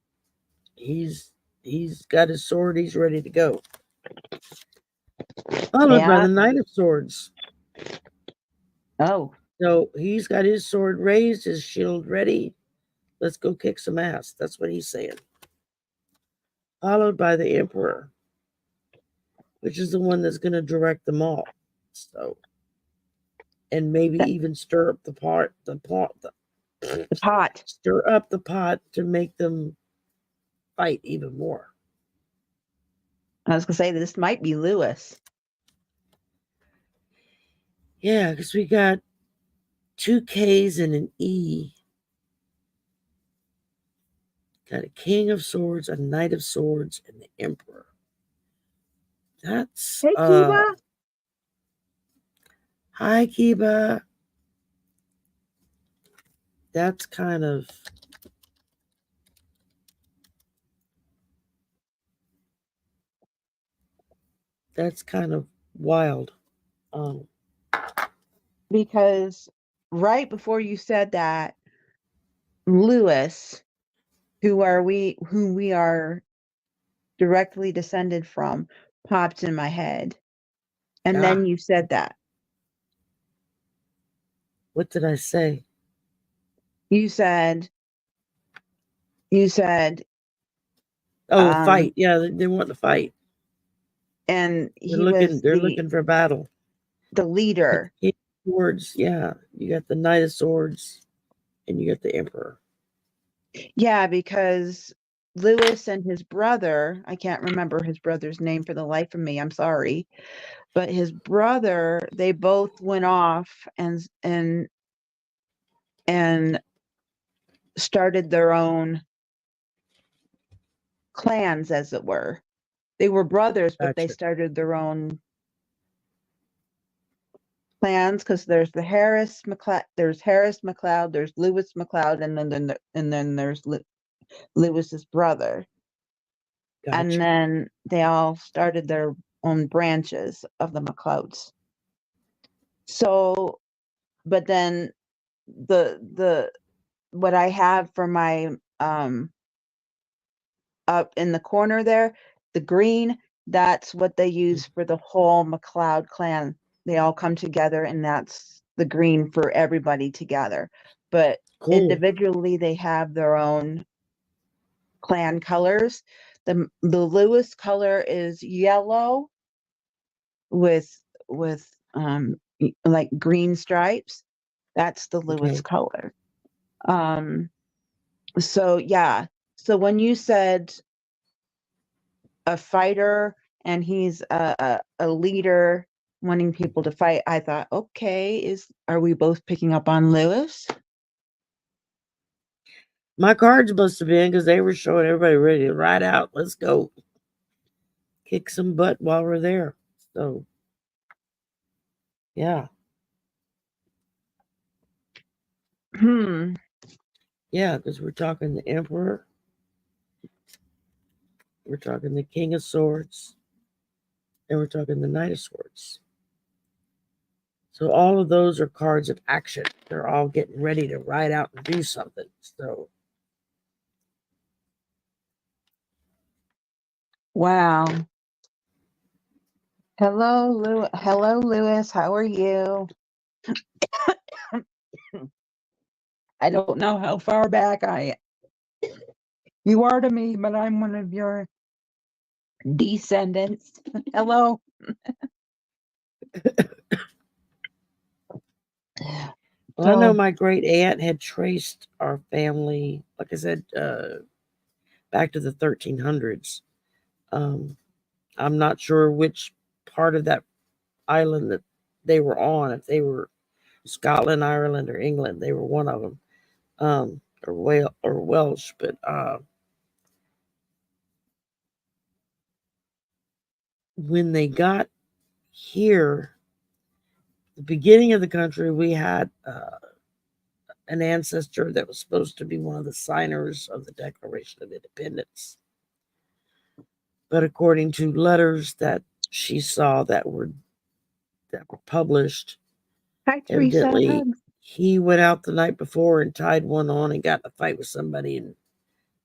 he's he's got his sword, he's ready to go. Followed by Yeah. the Knight of Swords. Oh, So he's got his sword raised, his shield ready. Let's go kick some ass. That's what he's saying. Followed by the Emperor, which is the one that's going to direct them all. So, and maybe that, even stir up the pot. stir up the pot to make them fight even more. I was gonna say this might be Lewis. Yeah, because we got two K's and an E. Got a King of Swords, a Knight of Swords, and the Emperor. That's Hey, Kiba. Hi Kiba. That's kind of that's kind of wild. Um, Because right before you said that, Lewis, who we are directly descended from, popped in my head. And ah, then you said that. what did I say? You said, you said, Oh, um, fight. Yeah, they want to fight. and They're he looking. was They're looking for battle. the Got leader. the King of Swords. Yeah, you got the Knight of Swords, and you got the Emperor. Yeah, because Lewis and his brother, I can't remember his brother's name for the life of me. I'm sorry. But his brother, they both went off and started their own clans, as it were. They were brothers, but they Gotcha. started their own clans because there's Harris McLeod, there's Lewis McLeod, and then there's Lewis's brother. And Gotcha. then they all started their own branches of the McLeods. So, but then the what I have for my up in the corner there, the green, that's what they use for the whole McLeod clan. They all come together, and that's the green for everybody together. But Cool. individually, they have their own clan colors. The Lewis color is yellow with like green stripes. That's the Lewis Okay. color. Um, so yeah. So when you said a fighter and he's a leader wanting people to fight, I thought, okay, is are we both picking up on Lewis? My cards must have been because they were showing everybody ready to ride out. Let's go kick some butt while we're there. So yeah, Hmm. yeah, because we're talking the Emperor, we're talking the King of Swords, and we're talking the Knight of Swords. So all of those are cards of action. They're all getting ready to ride out and do something. So Wow. Hello, Lewis. How are you? I don't know how far back I you are to me, but I'm one of your descendants. Hello. Well, I know So my great aunt had traced our family, like I said, back to the 1300s. Um, I'm not sure which part of that island that they were on, if they were Scotland, Ireland, or England. They were one of them, or Welsh. But when they got here, the beginning of the country, we had an ancestor that was supposed to be one of the signers of the Declaration of Independence. But according to letters that she saw that were published, hi Teresa, evidently hugs. he went out the night before and tied one on and got in a fight with somebody and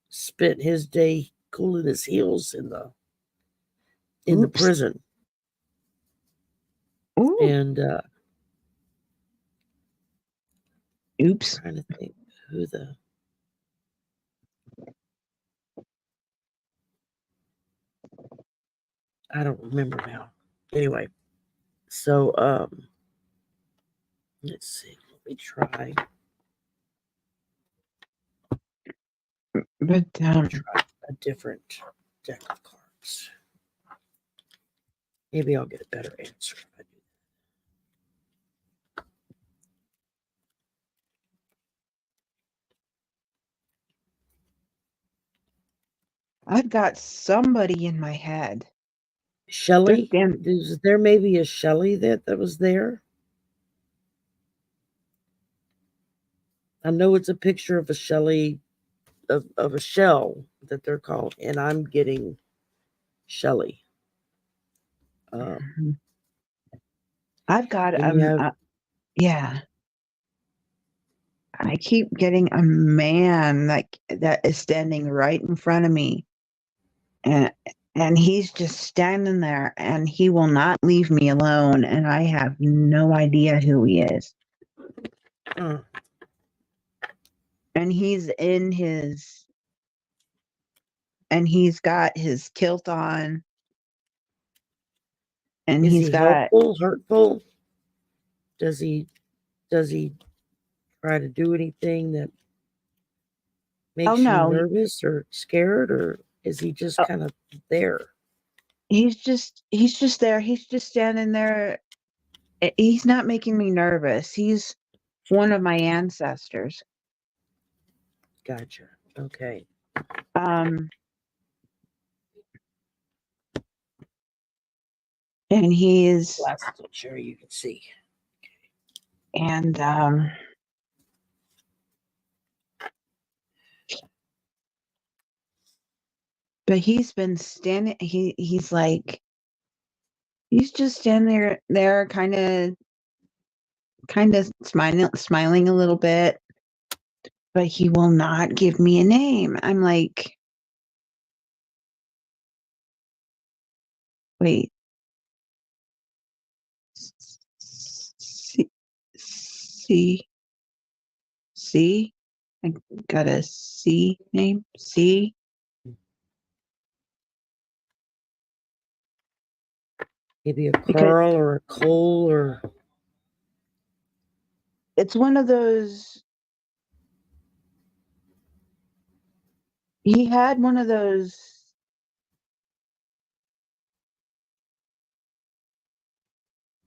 spent his day cooling his heels in the Oops. prison. Ooh. And Oops. trying to think who the I don't remember now. Anyway, so let's see. Let me try But a different deck of cards. Maybe I'll get a better answer if I do. I've got somebody in my head. They're Shelley? stand Is there maybe a Shelley that was there? I know it's a picture of a Shelley of a shell that they're called, and I'm getting Shelley. Mhm. I've got Then you have yeah. I keep getting a man that is standing right in front of me, and he's just standing there, and he will not leave me alone, and I have no idea who he is. uh, And he's got his kilt on, and is he's he got helpful, hurtful? Does he try to do anything that oh makes you no, nervous or scared, or is he just uh, kind of there? he's just there. He's just standing there. He's not making me nervous. He's one of my ancestors. Gotcha. Okay. Um, and he's Glasses will show you can see. and but he's been standing. He's like he's just standing there, kind of smiling a little bit, but he will not give me a name. I'm like, wait, see, see, see. I got a C name. C. Maybe a Because Carl or a Cole or it's one of those. He had one of those.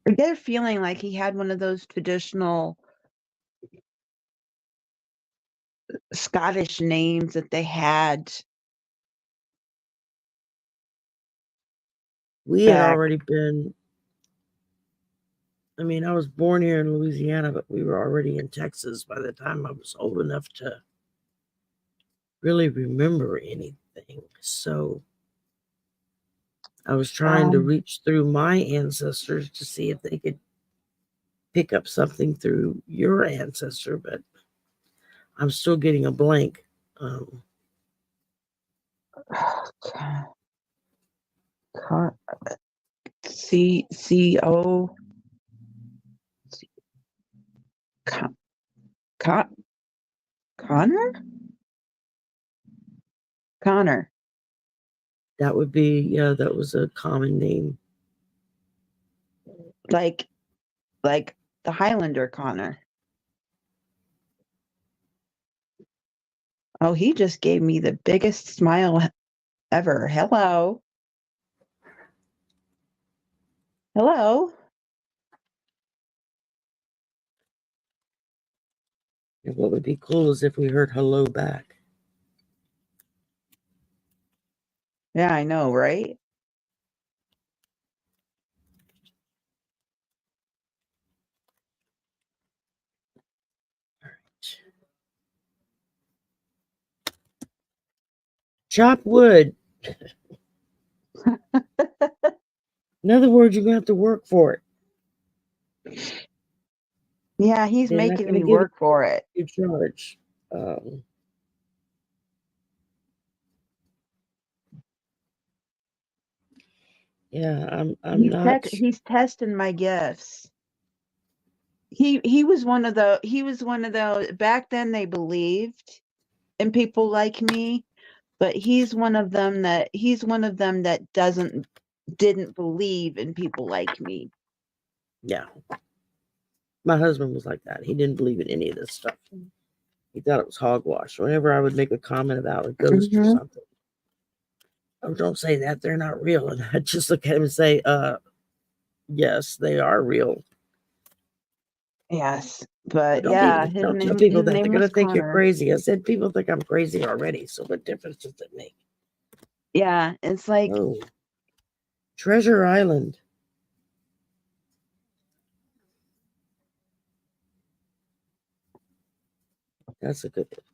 I get a feeling like he had one of those traditional Scottish names that they had we had back. already been. I mean, I was born here in Louisiana, but we were already in Texas by the time I was old enough to really remember anything. So I was trying to Um, reach through my ancestors to see if they could pick up something through your ancestor, but I'm still getting a blank. Um, Con- C O Con- Con- Connor Connor, that would be, yeah, that was a common name. like like the Highlander Connor. Oh, he just gave me the biggest smile ever. Hello. Hello. And what would be cool is if we heard hello back. Yeah, I know, right? Chop wood. In other words, you're going to have to work for it. Yeah, he's They're not making going to me give work for it. you charge. Um, yeah, I'm not. He's testing my gifts. He was one of those back then they believed in people like me, but he's one of them that didn't believe in people like me. Yeah, my husband was like that. He didn't believe in any of this stuff. He thought it was hogwash. Whenever I would make a comment about a ghost or Mm-hmm. something, oh, don't say that. They're not real. And I'd just look at him and say, yes, they are real. Yes, But but yeah, don't tell people his that. They're name going to was think you're Connor. crazy. I said, people think I'm crazy already. So what difference does it make? Yeah, it's like Oh, Treasure Island. That's a good one.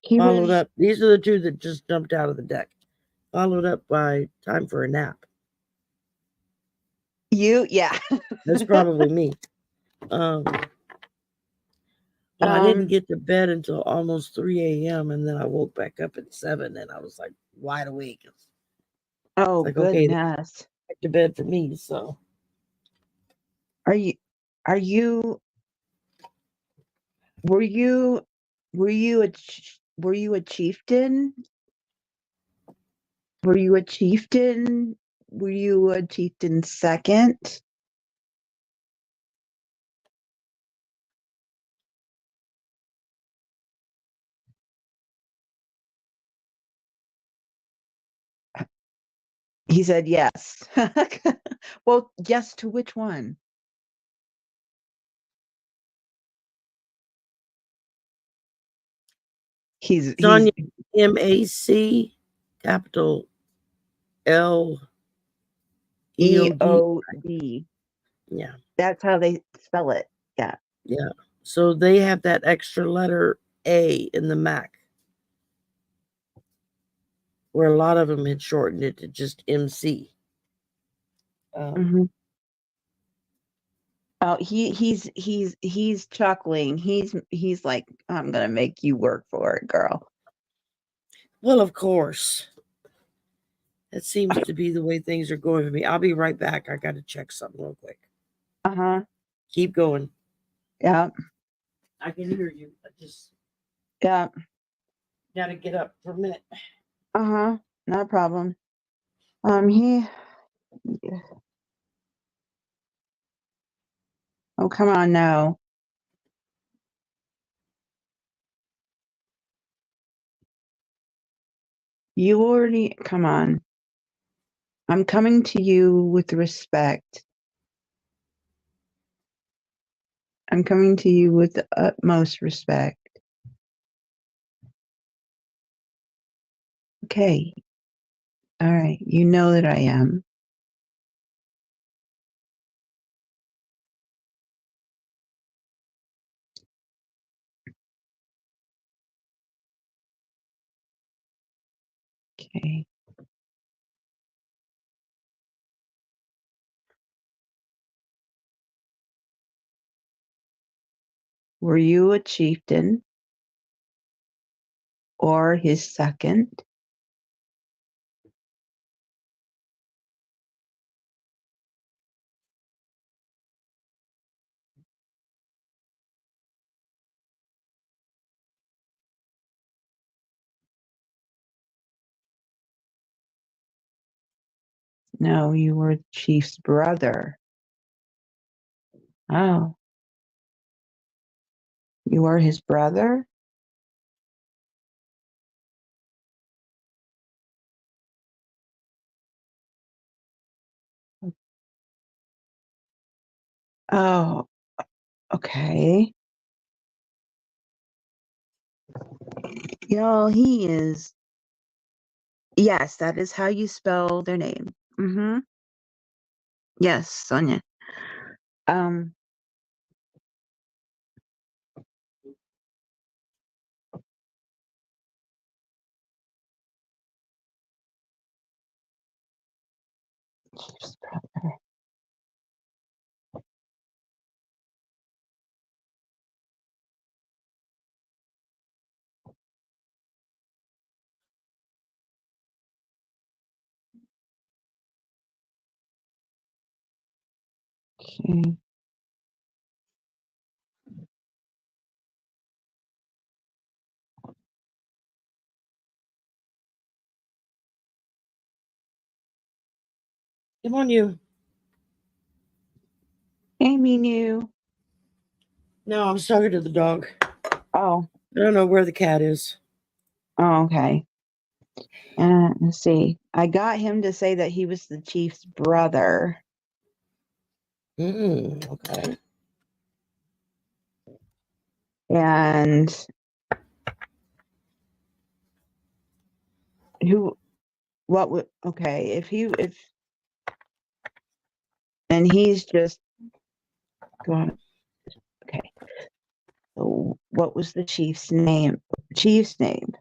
he Followed was up. These are the two that just jumped out of the deck. Followed up by Time for a Nap. you. Yeah. That's probably me. Um, well, I didn't um. get to bed until almost 3 a.m. and then I woke back up at 7 and I was like wide awake. It's Oh like, okay, goodness. back to bed for me. So Are you? Are you? Were you? Were you a chieftain? Were you a chieftain? Were you a chieftain second? He said yes. Well, yes to which one? He's Sonia, MAC, capital LEOD. EOD. Yeah, That's how they spell it. Yeah. yeah. So they have that extra letter A in the Mac, where a lot of them had shortened it to just MC. Um, Hmm. Oh, he's chuckling. He's like, I'm gonna make you work for it, girl. well, of course, that seems to be the way things are going for me. I'll be right back. I got to check something real quick. Uh-huh. Keep going. Yeah. I can hear you. I just Yeah. got to get up for a minute. Uh-huh. No problem. He Oh, come on now. You already come on. I'm coming to you with respect. I'm coming to you with the utmost respect. Okay. All right. You know that I am. Okay. Were you a chieftain or his second? No, you were the chief's brother. Oh, you were his brother? Oh, okay. Y'all, he is. Yes, that is how you spell their name. Mm-hmm. Yes, Sonia. Um, okay. Come on, you. Amy knew. No, I was talking to the dog. Oh, I don't know where the cat is. oh, okay. Let's see. I got him to say that he was the chief's brother. Okay. And who, what would, okay, if, and he's just going, okay. So what was the chief's name? Chief's name?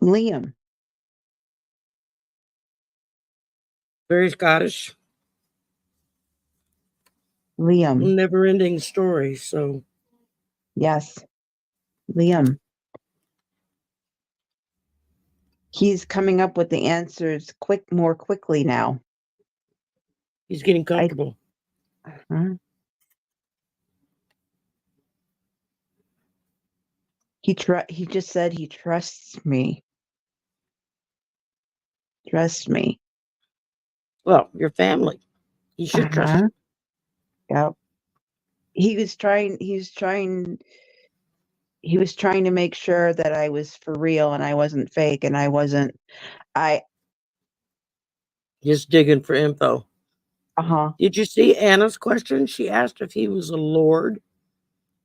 Liam. Very Scottish. Liam. Never ending story. So, Yes. Liam. He's coming up with the answers more quickly now. he's getting I, comfortable. huh? He just said he trusts me. Trust me. Well, your family. He should trust Uh-huh. you. Yep. He was trying to make sure that I was for real and I wasn't fake and I wasn't I Just digging for info. uh-huh. Did you see Anna's question? She asked if he was a lord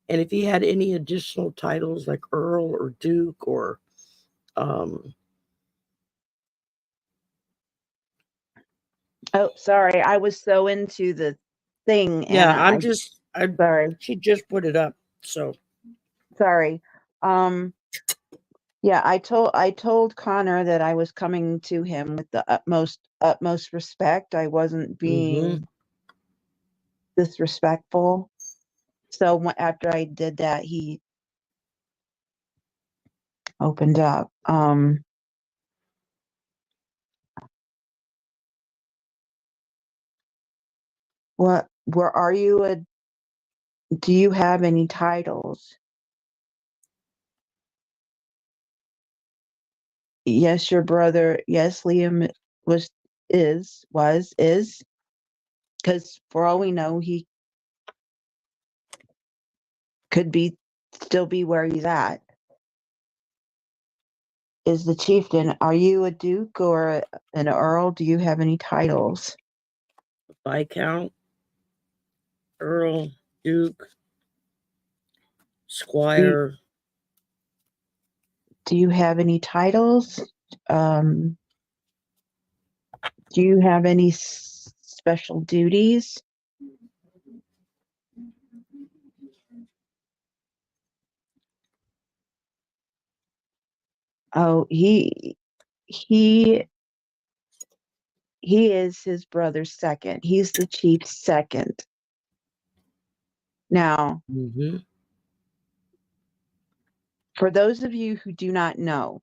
and if he had any additional titles like Earl or Duke or um Oh, sorry. I was so into the thing and yeah, I I sorry. she just put it up. So Sorry. Um yeah, I told Connor that I was coming to him with the utmost respect. I wasn't mhm. being disrespectful. So after I did that, he opened up. What where are you a do you have any titles? Yes, your brother. Yes, Liam was is because for all we know, he could be still be where he's at. Is the chieftain? Are you a duke or an earl? Do you have any titles? Viscount, Earl, Duke, Do you, Squire. do you have any titles? Um, do you have any special duties? Oh, he he is his brother's second. He's the chief's second. Now, Mhm. for those of you who do not know,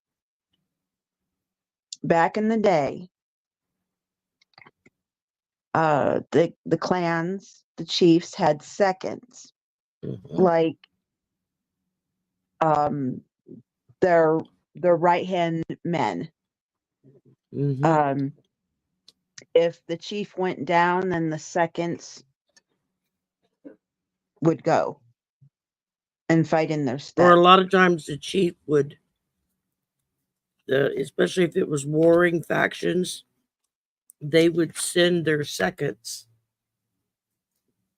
back in the day, the clans, the chiefs had seconds, Mhm. like um, their their right hand men. Mhm. Um, if the chief went down, then the seconds would go and fight in their Or stead. a lot of times the chief would, especially if it was warring factions, they would send their seconds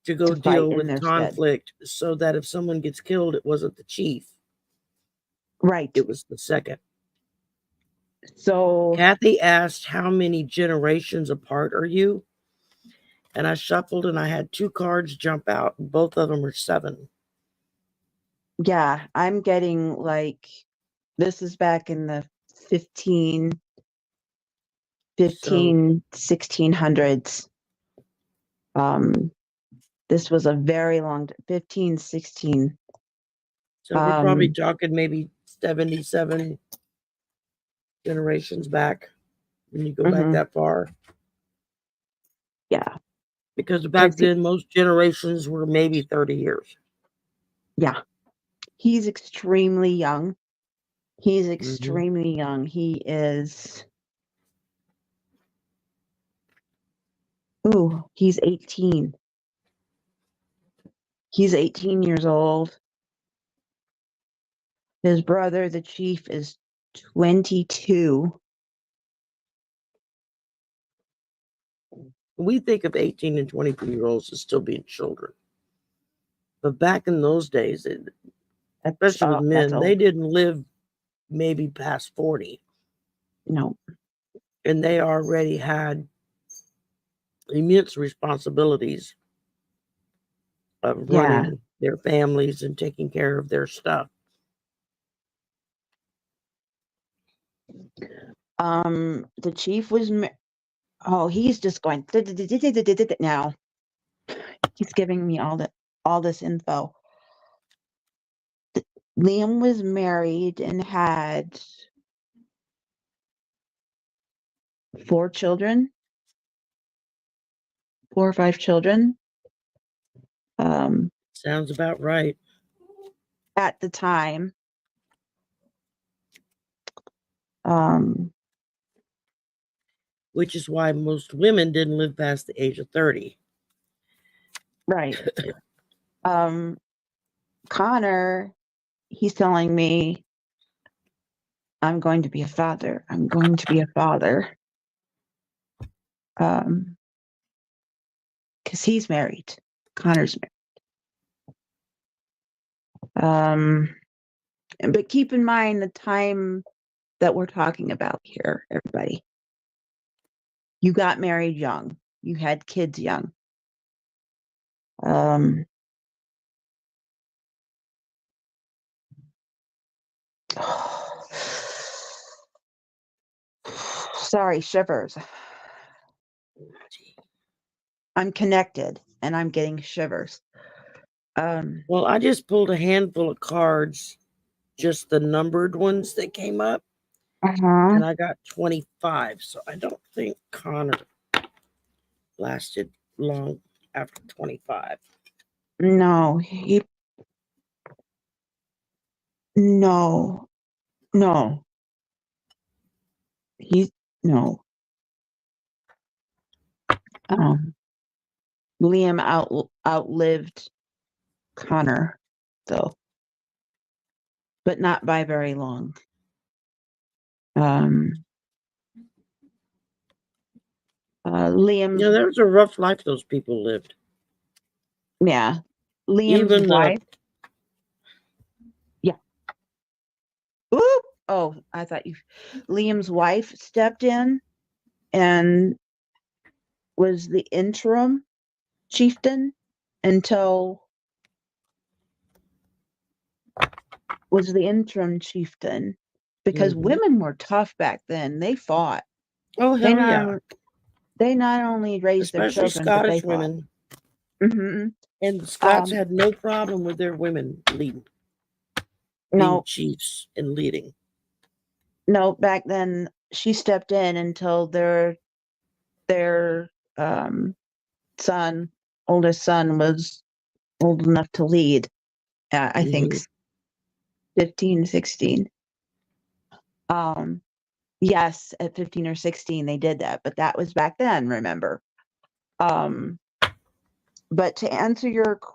to go To fight deal in with their stead. conflict, so that if someone gets killed, it wasn't the chief, Right. it was the second. So Kathy asked, how many generations apart are you? And I shuffled and I had 2 cards jump out. Both of them are 7. yeah, I'm getting like, this is back in the 15, So 1600s. This was a very long 15, 16. we're probably talking maybe 77 generations back when you go back Mhm. that far. Yeah. Because back 'Cause then most generations were maybe 30 years. yeah, he's extremely young. He's Mhm. extremely young. He is, he's 18. He's 18 years old. His brother, the chief, is 22. We think of 18 and 22-year-olds as still being children. But back in those days, especially with That's men, they old. didn't live maybe past 40. No. And they already had immense responsibilities of Yeah. running their families and taking care of their stuff. The chief was, he's just going now. He's giving me all this info. Liam was married and had 4 children, 4 or 5 children. Sounds about right. At the time. Which is why most women didn't live past the age of 30. Right. Connor, he's telling me, I'm going to be a father. I'm going to be a father. Because he's married. Connor's married. But keep in mind the time that we're talking about here, everybody. You got married young. You had kids young. Sorry, shivers. I'm connected and I'm getting shivers. Well, I just pulled a handful of cards, just the numbered ones that came up, and I got 25. So I don't think Connor lasted long after 25. No, no, no. No. Liam outlived Connor, though, but not by very long. Liam's, Yeah, that was a rough life those people lived. yeah, Liam's Even wife. Yeah. Oop! Oh, I thought Liam's wife stepped in and was the interim chieftain until because women were tough back then. They fought. Oh, hell yeah. They not only raised their Especially children, but they Scottish fought. women. Mm-hmm. And the Scots had no problem with their women leading, being chiefs and leading. No, back then she stepped in until their oldest son was old enough to lead. I think 15, 16. Yes, at 15 or 16 they did that, but that was back then, remember. But to answer your question,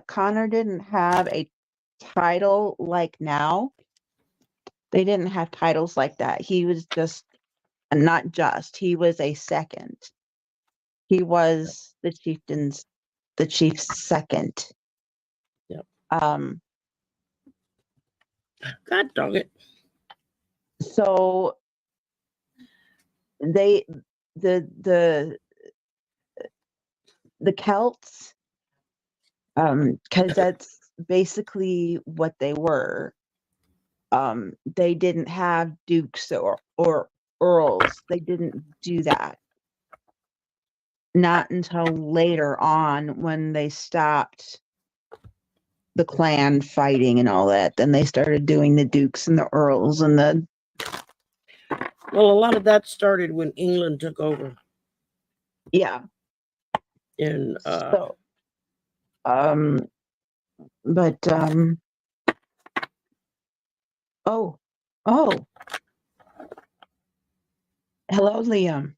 Connor didn't have a title like now. They didn't have titles like that. He was just not just. He was a second. He was the chief's second. Yep. Um. God dog it. So they the the Celts, because that's basically what they were. They didn't have dukes or earls. They didn't do that. Not until later on when they stopped the clan fighting and all that. Then they started doing the dukes and the earls and the Well, a lot of that started when England took over yeah. in So um but oh oh hello Liam.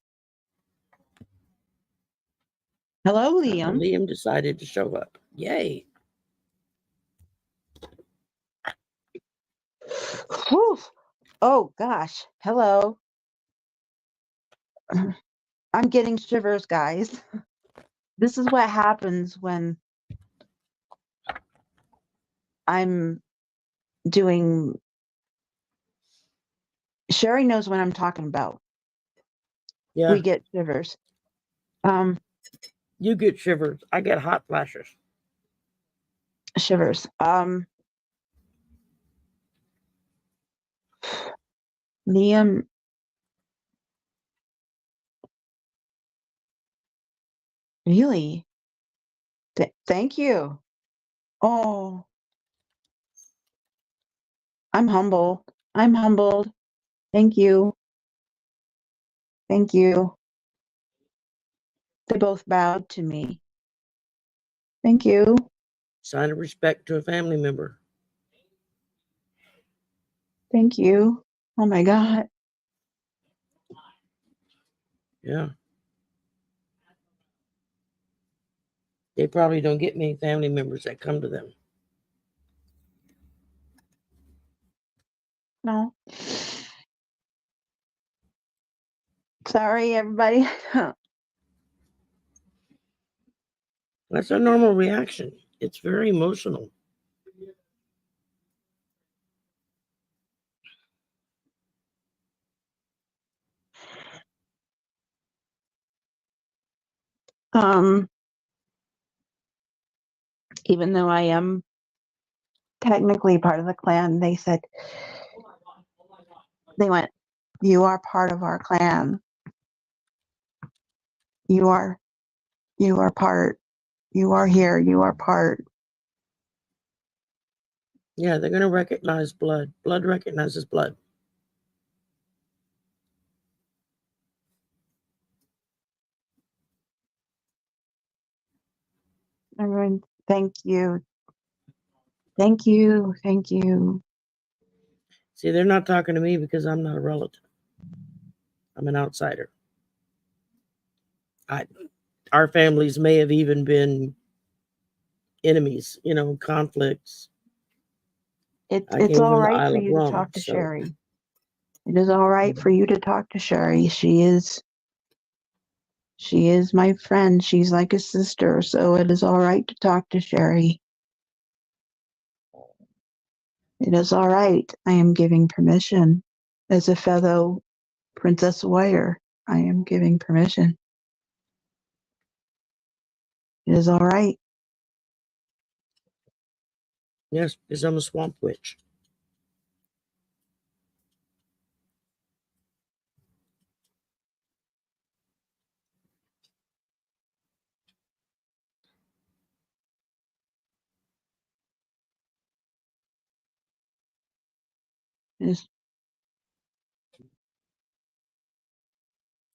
Hello Liam. Liam decided to show up. Yay. Whew. Oh gosh. Hello. I'm getting shivers, guys. This is what happens when I'm doing. Shari knows what I'm talking about. Yeah. We get shivers. Um, You get shivers. I get hot flashes. shivers. Liam, really? Thank you. Oh, I'm humbled. I'm humbled. Thank you. Thank you. They both bowed to me. Thank you. Sign of respect to a family member. Thank you. Oh my God. Yeah. They probably don't get many family members that come to them. No. Sorry, everybody. That's a normal reaction. It's very emotional. um, even though I am technically part of the clan, they said, they went, you are part of our clan. You are, you are part. You are here. You are part. Yeah, they're going to recognize blood. Blood recognizes blood. Everyone, thank you. Thank you. Thank you. See, they're not talking to me because I'm not a relative. I'm an outsider. Our families may have even been enemies, conflicts. I It's came all from the right Isle for of you to Rum, talk to so Shari. It is all right for you to talk to Shari. She is my friend. She's like a sister, so it is all right to talk to Shari. It is all right. I am giving permission. As a fellow Princess Warrior, I am giving permission. It is all right. yes, because I'm a swamp witch. It is,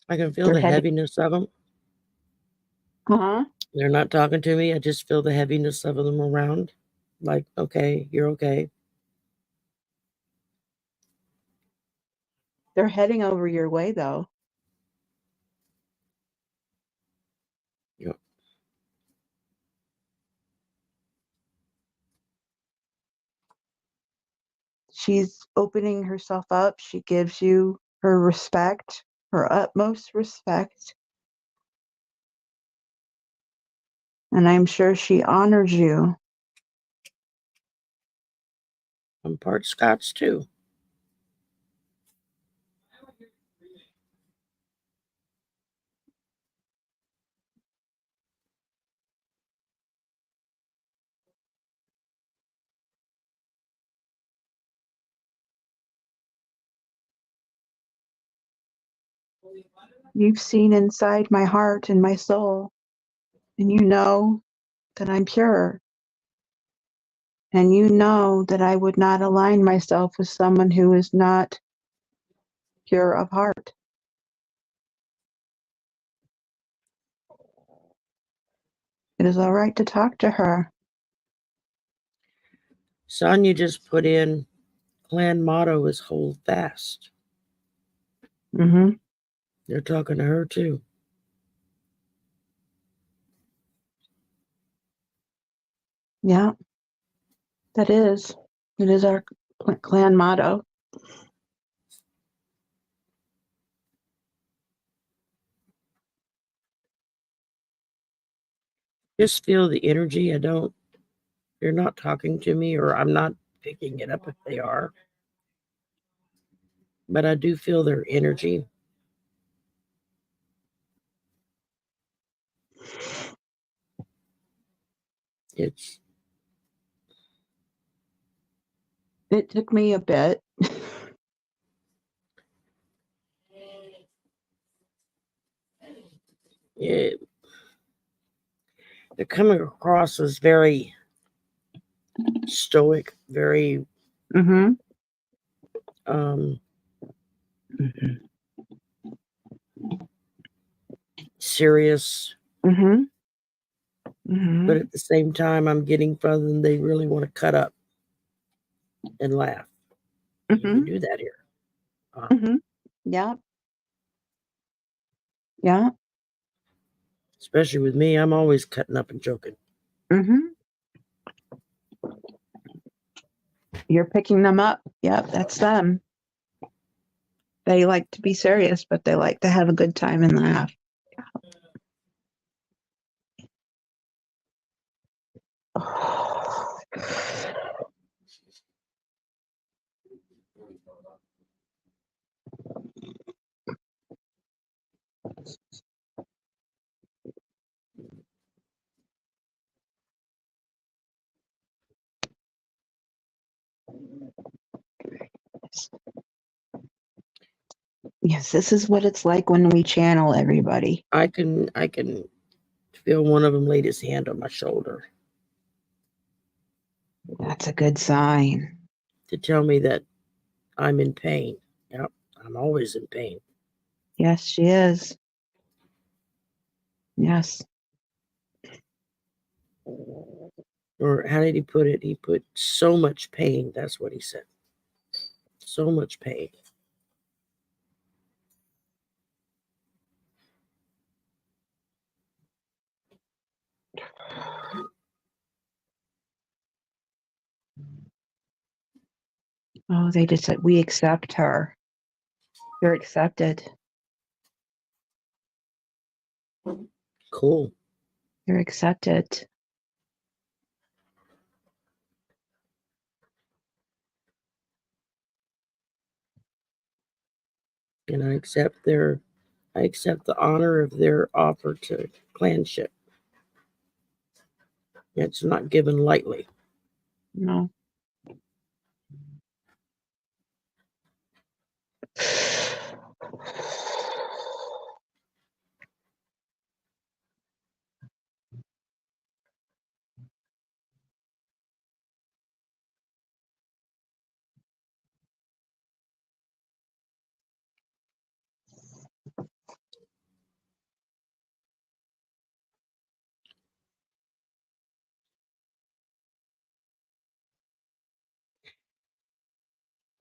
I can feel they're the heading. heaviness of them. Huh? They're not talking to me. I just feel the heaviness of them around. Like, okay, you're okay. They're heading over your way, though. You she's opening herself up. She gives you her respect, her utmost respect. And I'm sure she honors you. I'm part Scots too. You've seen inside my heart and my soul, and you know that I'm pure. And you know that I would not align myself with someone who is not pure of heart. It is all right to talk to her. Sonia just put in clan motto is hold fast. Mm-hmm. They're talking to her too. Yeah, that is. It is our clan motto. Just feel the energy. They're not talking to me, or I'm not picking it up if they are. But I do feel their energy. It's It took me a bit. it, they're coming across as very stoic, very Mm-hmm. um, serious. Mm-hmm. Mm-hmm. But at the same time, I'm getting from them they really want to cut up and laugh. You Mm-hmm. can do that here. Mm-hmm. Yeah. Yeah. Especially with me, I'm always cutting up and joking. Mm-hmm. You're picking them up. Yep, that's them. They like to be serious, but they like to have a good time and laugh. Yes, this is what it's like when we channel everybody. I can feel one of them laid his hand on my shoulder That's a good sign. to tell me that I'm in pain. Yep, I'm always in pain. Yes, she is. Yes. Or how did he put it? He put so much pain. That's what he said. So much pain. Oh, they just said, we accept her. You're accepted. Cool. You're accepted. And I accept the honor of their offer to clanship. It's not given lightly. No.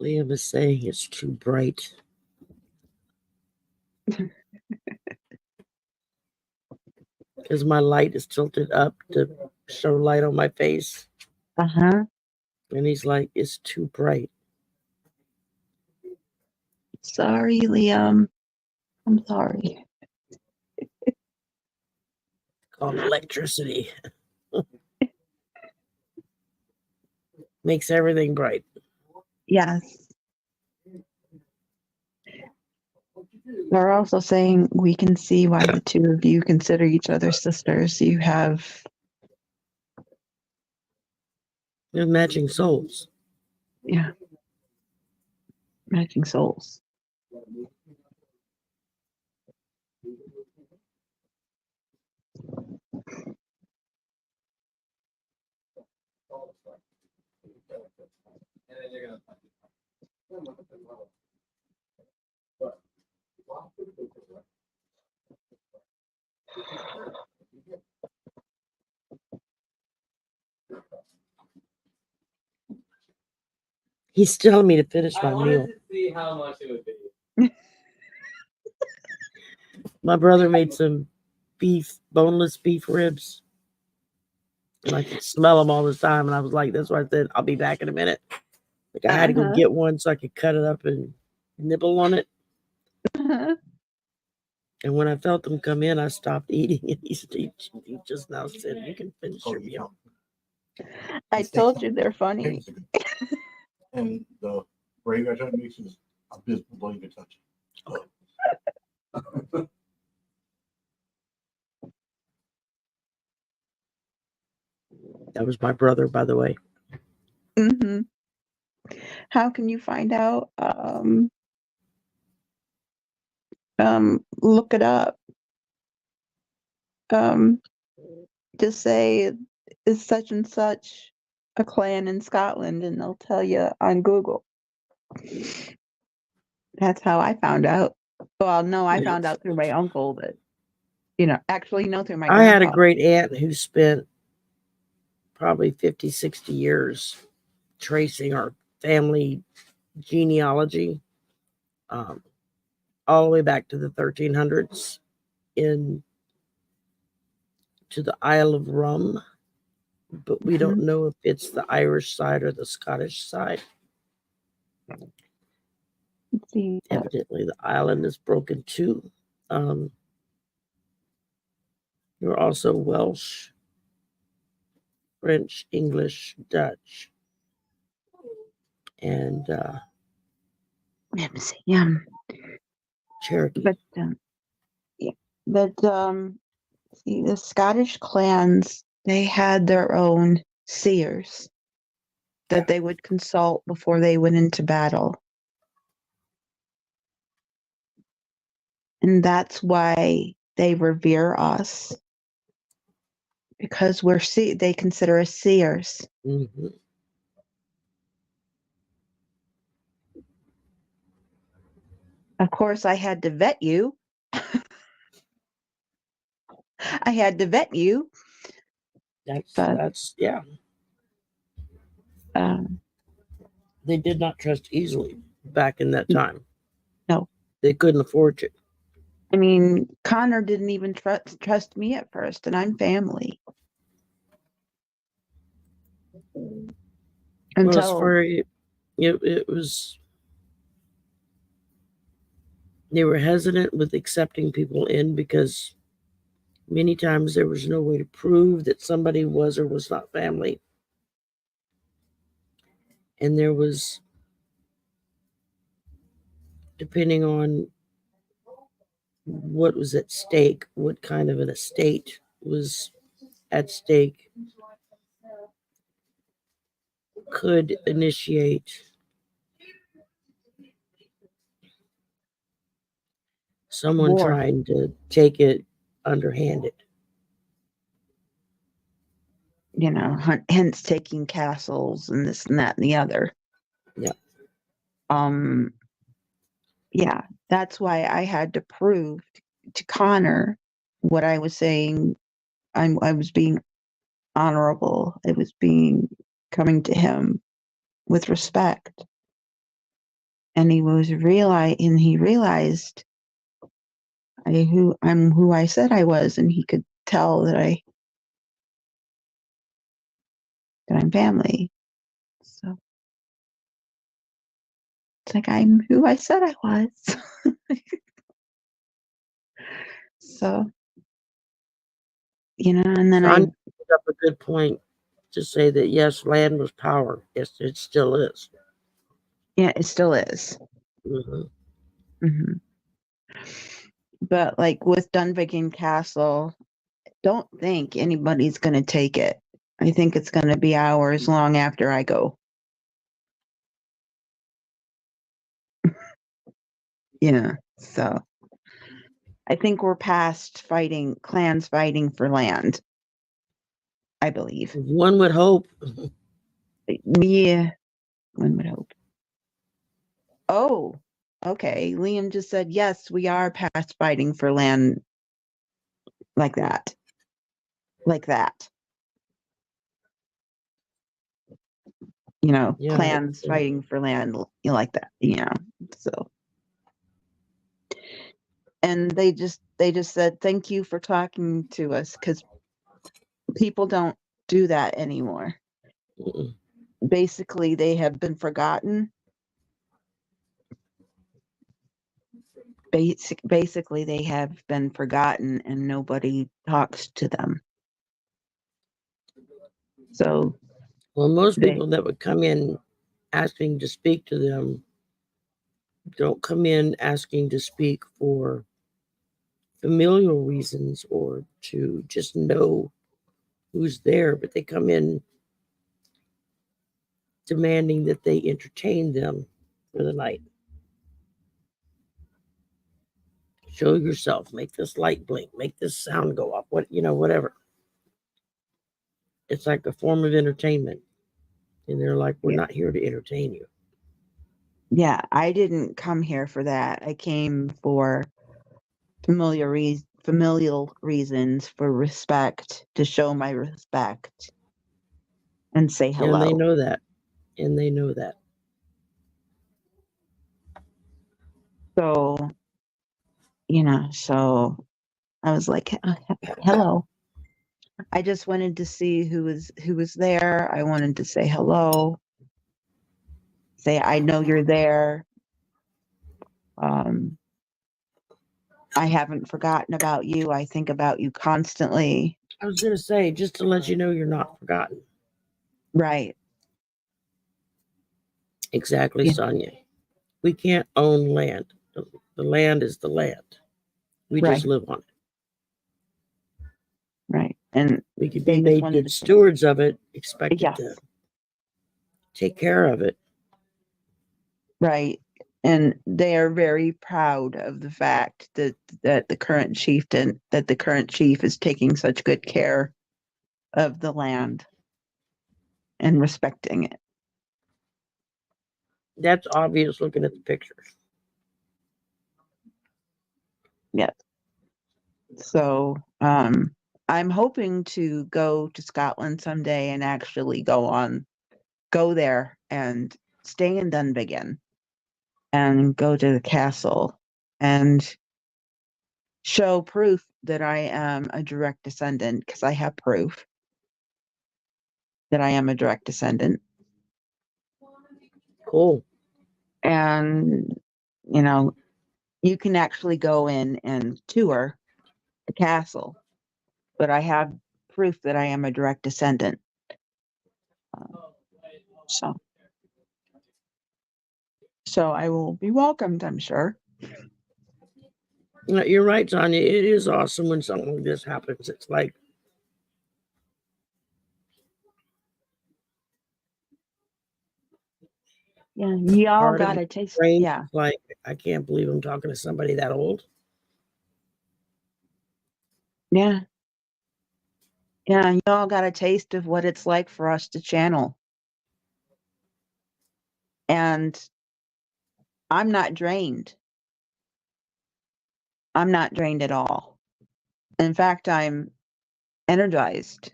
Liam is saying it's too bright. Because my light is tilted up to show light on my face. Uh-huh. And he's like, it's too bright. Sorry, Liam. I'm sorry. Called electricity. Makes everything bright. Yes. They're also saying we can see why the two of you consider each other sisters. You have They're matching souls. matching souls. He's telling me to finish my meal. To see how much it would be. My brother made some boneless beef ribs. And I could smell them all the time. And I was like, that's why I said, I'll be back in a minute. Like I had to go get one so I could cut it up and nibble on it. And when I felt them come in, I stopped eating. And he just now said, you can finish your meal. I told you they're funny. And the graveyard turkey mix is abysmal. Don't even touch it. That was my brother, by the way. Mm-hmm. How can you find out? Look it up. Just say is such and such a clan in Scotland, and they'll tell you on Google. That's how I found out. Well, no, I found out through my uncle that, actually, no, through my I had a grandpa. great aunt who spent probably 50, 60 years tracing our family genealogy all the way back to the 1300s to the Isle of Rum. But we don't know if it's the Irish side or the Scottish side. Let's see. Evidently, the island is broken too. You're also Welsh, French, English, Dutch, and Let me see. Cherokee. But see, the Scottish clans, they had their own seers that they would consult before they went into battle. And that's why they revere us, because they consider us seers. Mm-hmm. Of course, I had to vet you. I had to vet you. That's yeah. They did not trust easily back in that time. No. They couldn't afford to. I mean, Connor didn't even trust me at first, and I'm family. It was. They were hesitant with accepting people in because many times there was no way to prove that somebody was or was not family. And there was, depending on what was at stake, what kind of an estate was at stake, could initiate someone War. trying to take it underhanded. Hence taking castles and this and that and the other. Yeah. Yeah, that's why I had to prove to Connor what I was saying. I was being honorable. I was coming to him with respect. And he realized I'm who I said I was, and he could tell that I'm family. So It's like, I'm who I said I was. So, and then Sonia picked up a good point to say that yes, land was power. Yes, it still is. yeah, it still is. Hmm. Hmm. But like with Dunvegan Castle, don't think anybody's going to take it. I think it's going to be hours long after I go. So I think we're past clans fighting for land. I believe. One would hope. Yeah, one would hope. Oh, okay. Liam just said, yes, we are past fighting for land like that. Like that. Yeah, clans fighting for land like that, So, and they just said, thank you for talking to us, because people don't do that anymore. mm-mm. Basically, they have been forgotten. Basically, they have been forgotten and nobody talks to them. So, Well, most people that would come in asking to speak to them don't come in asking to speak for familial reasons or to just know who's there, but they come in demanding that they entertain them for the night. Show yourself, make this light blink, make this sound go up, whatever. It's like a form of entertainment. And they're like, we're not here to entertain you. Yeah, I didn't come here for that. I came for familial reasons, for respect, to show my respect and say hello. And they know that. So, so I was like, hello. I just wanted to see who was there. I wanted to say hello. Say, I know you're there. I haven't forgotten about you. I think about you constantly. I was going to say, just to let you know you're not forgotten. Right. Exactly, Yeah. Sonia. We can't own land. The land is the land. We just live on it. Right. And we could be made good stewards of it, expected to take care of it. Right. And they are very proud of the fact that the current chief is taking such good care of the land and respecting it. That's obvious looking at the pictures. Yes. So, I'm hoping to go to Scotland someday and actually go there and stay in Dunvegan and go to the castle and show proof that I am a direct descendant, because I have proof that I am a direct descendant. Cool. And, you can actually go in and tour the castle, but I have proof that I am a direct descendant. So I will be welcomed, I'm sure. You're right, Tanya. It is awesome when something like this happens. It's like, yeah, y'all got a taste. Yeah. Like, I can't believe I'm talking to somebody that old. Yeah. Yeah, y'all got a taste of what it's like for us to channel. And I'm not drained. I'm not drained at all. In fact, I'm energized.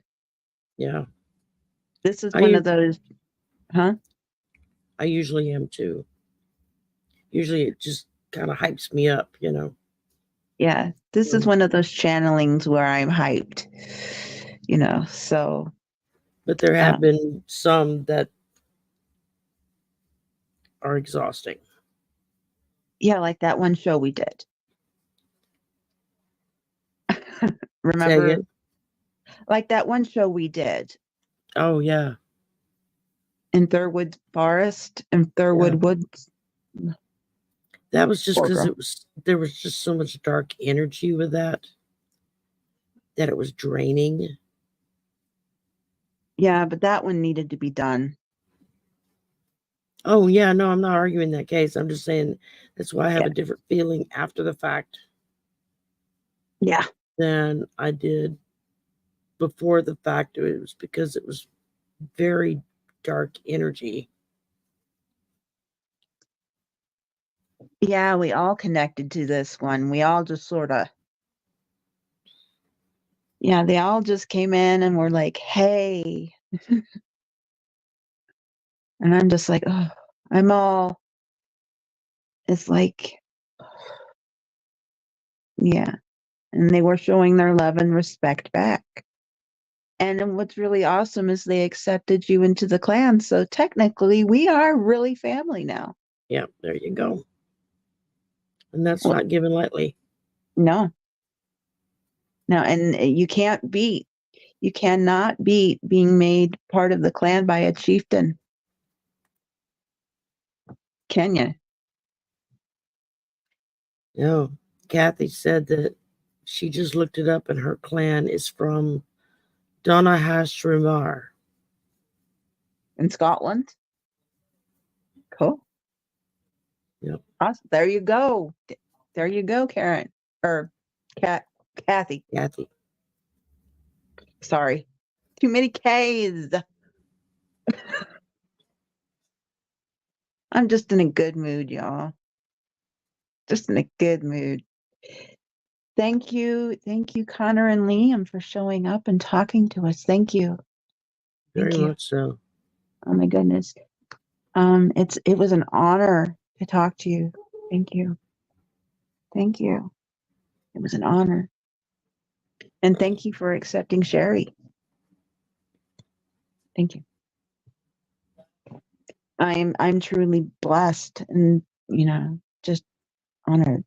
Yeah. This is one of those, huh? I usually am too. Usually it just kind of hypes me up, Yeah, this is one of those channelings where I'm hyped, so. But there have been some that are exhausting. Yeah, like that one show we did. Say Remember? again? Like that one show we did Oh yeah. in Thurwood Forest and Thurwood Woods. That was just Poor because girl. there was just so much dark energy with that it was draining. Yeah, but that one needed to be done. Oh yeah, no, I'm not arguing that case. I'm just saying that's why I have Yeah. a different feeling after the fact Yeah. than I did before the fact. It was because it was very dark energy. Yeah, we all connected to this one. We all just sort of, yeah, they all just came in and were like, hey. And I'm just like, oh, it's like, yeah. And they were showing their love and respect back. And then what's really awesome is they accepted you into the clan. So technically, we are really family now. Yeah, there you go. And that's Well, not given lightly. no. No, and you cannot beat being made part of the clan by a chieftain. Can you? No, Kathy said that she just looked it up and her clan is from Donahashrimar. In Scotland? Cool. Yep. Awesome. There you go. There you go, Karen. Or Kathy. Kathy. Sorry. Too many K's. I'm just in a good mood, y'all. Just in a good mood. Thank you, Connor and Liam, for showing up and talking to us. Thank you. Very Thank you. much so. Oh my goodness. It was an honor to talk to you. Thank you. Thank you. It was an honor. And thank you for accepting Shari. Thank you. I'm truly blessed and just honored.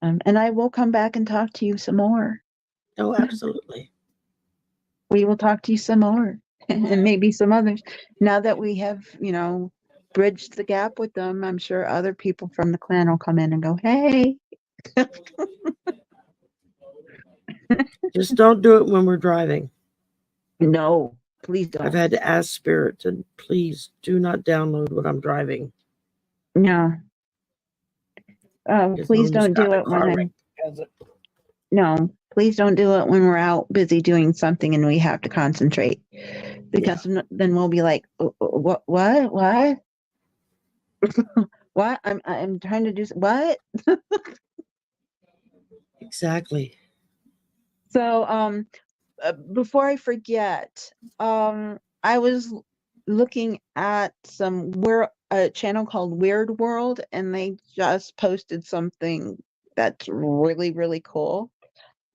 And I will come back and talk to you some more. Oh, absolutely. We will talk to you some more and maybe some others. Now that we have, bridged the gap with them, I'm sure other people from the clan will come in and go, hey. Just don't do it when we're driving. No, please don't. I've had to ask Spirit to please do not download when I'm driving. No. Please don't do it when I'm. No, please don't do it when we're out busy doing something and we have to concentrate. Because then we'll be like, what? What? I'm trying to do what? Exactly. So, before I forget, I was looking at a channel called Weird World, and they just posted something that's really, really cool.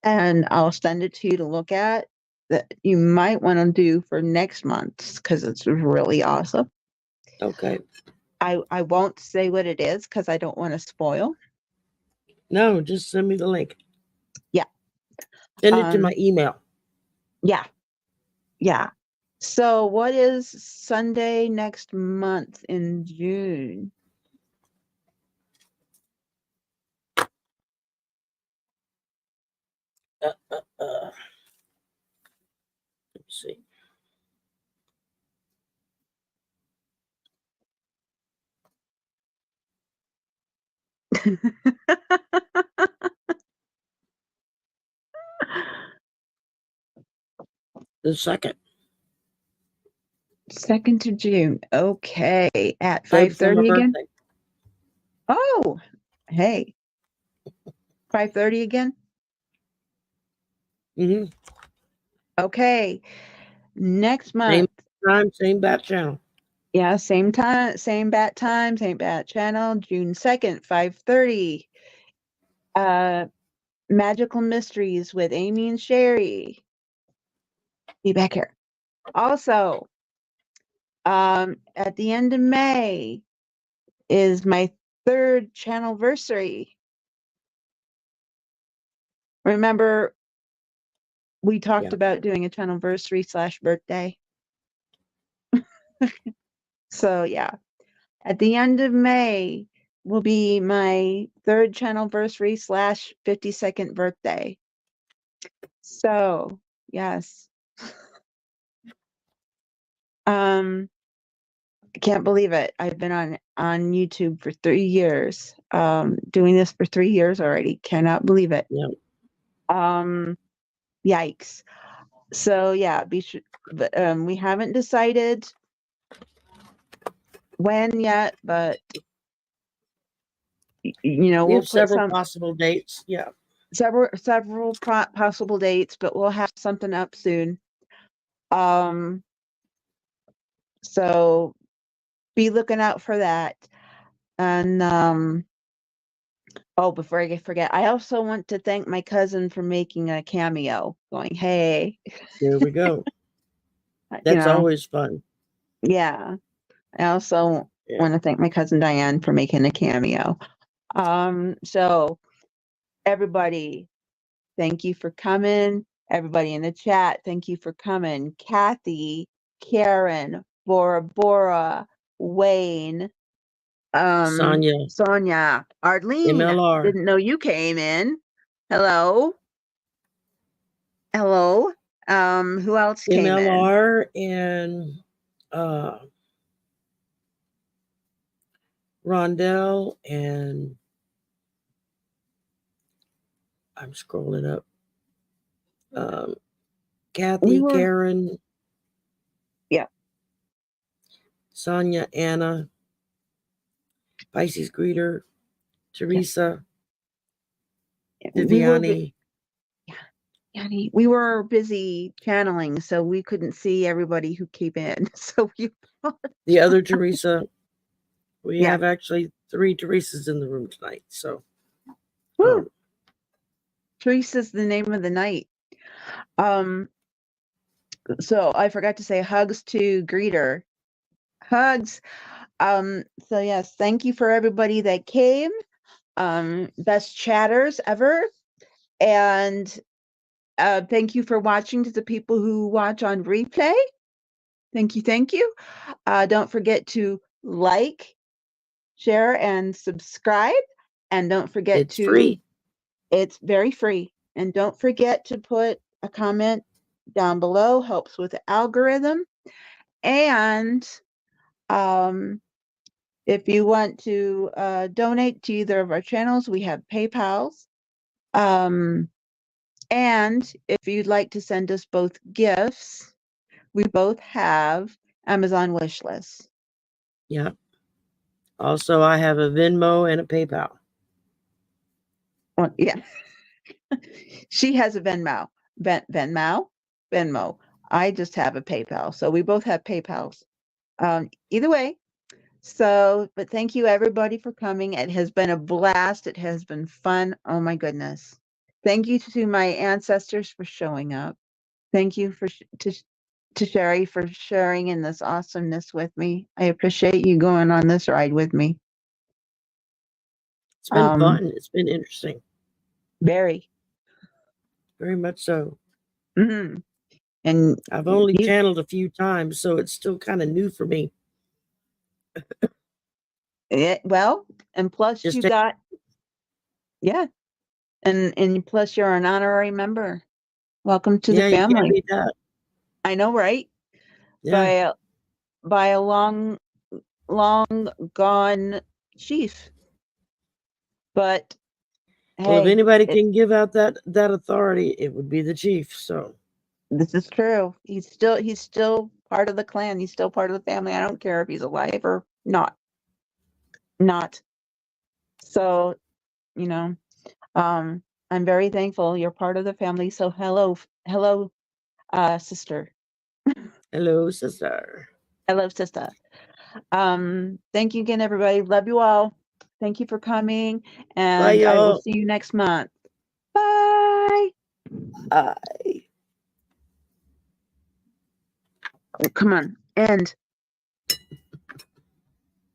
And I'll send it to you to look at that you might want to do for next month because it's really awesome. Okay. I won't say what it is because I don't want to spoil. No, just send me the link. Yeah. Send it to my email. Yeah. Yeah. So what is Sunday next month in June? Let's see. The 2nd. 2nd of June. Okay. At Day before my 5:30 again? birthday. Oh, hey. 5:30 again? Mm-hmm. Okay. Next month. Same time, same bat channel. Yeah, same time, same bat time, same bat channel. June 2nd, 5:30. Magical Mysteries with Amy and Shari. Be back here. Also, at the end of May is my 3rd channelversary. Remember, we talked Yeah. about doing a channelversary/birthday. So yeah, at the end of May will be my 3rd channelversary/52nd birthday. So yes. I can't believe it. I've been on YouTube for 3 years. Doing this for 3 years already. Cannot believe it. Yeah. Yikes. So yeah, be sure, but we haven't decided when yet, but you know, We we'll have put several some possible dates. Yeah. several possible dates, but we'll have something up soon. So be looking out for that. And oh, before I forget, I also want to thank my cousin for making a cameo, going, hey, There we go. you That's know, always fun. yeah. I also Yeah. want to thank my cousin Diane for making a cameo. So everybody, thank you for coming. Everybody in the chat, thank you for coming. Kathy, Karen, Bora Bora, Wayne, Sonia, Sonia, Arlene, MLR, didn't know you came in. Hello. Hello. Who else came in? MLR, and Rondell, and I'm scrolling up. Kathy, Karen, Yeah. Sonia, Anna, Pisces Greeter, Teresa, Viviani. We were busy channeling, so we couldn't see everybody who came in. So The other Teresa. We Yeah. have actually 3 Teresas in the room tonight. So, Woo! Teresa's the name of the night. So I forgot to say hugs to Greeter. Hugs. So yes, thank you for everybody that came. Best chatters ever. And thank you for watching to the people who watch on replay. Thank you, thank you. Don't forget to like, share, and subscribe. And don't forget it's free. It's very free. And don't forget to put a comment down below. Helps with the algorithm. And if you want to donate to either of our channels, we have PayPal's. And if you'd like to send us both gifts, we both have Amazon wish lists. Yeah. Also, I have a Venmo and a PayPal. Well, yeah. She has a Venmo. Venmo. I just have a PayPal. So we both have PayPals. Either way. So, but thank you everybody for coming. It has been a blast. It has been fun. Oh my goodness. Thank you to my ancestors for showing up. Thank you to Shari for sharing in this awesomeness with me. I appreciate you going on this ride with me. It's been fun. It's been interesting. Very much so. Mm-hmm. And I've only channeled a few times, so it's still kind of new for me. Well, and plus Just you got, yeah, and plus you're an honorary member. Welcome to the You can't family. beat that. I know, right? Yeah. By a long gone chief. But well, if hey, anybody can give out that authority, it would be the chief. So this is true. He's still part of the clan. He's still part of the family. I don't care if he's alive or not. So, you know, I'm very thankful you're part of the family. So hello, sister. Hello, sister. Hello, sister. Thank you again, everybody. Love you all. Thank you for coming, and Bye, I will y'all. see you next month. Bye. Bye. Come on, end.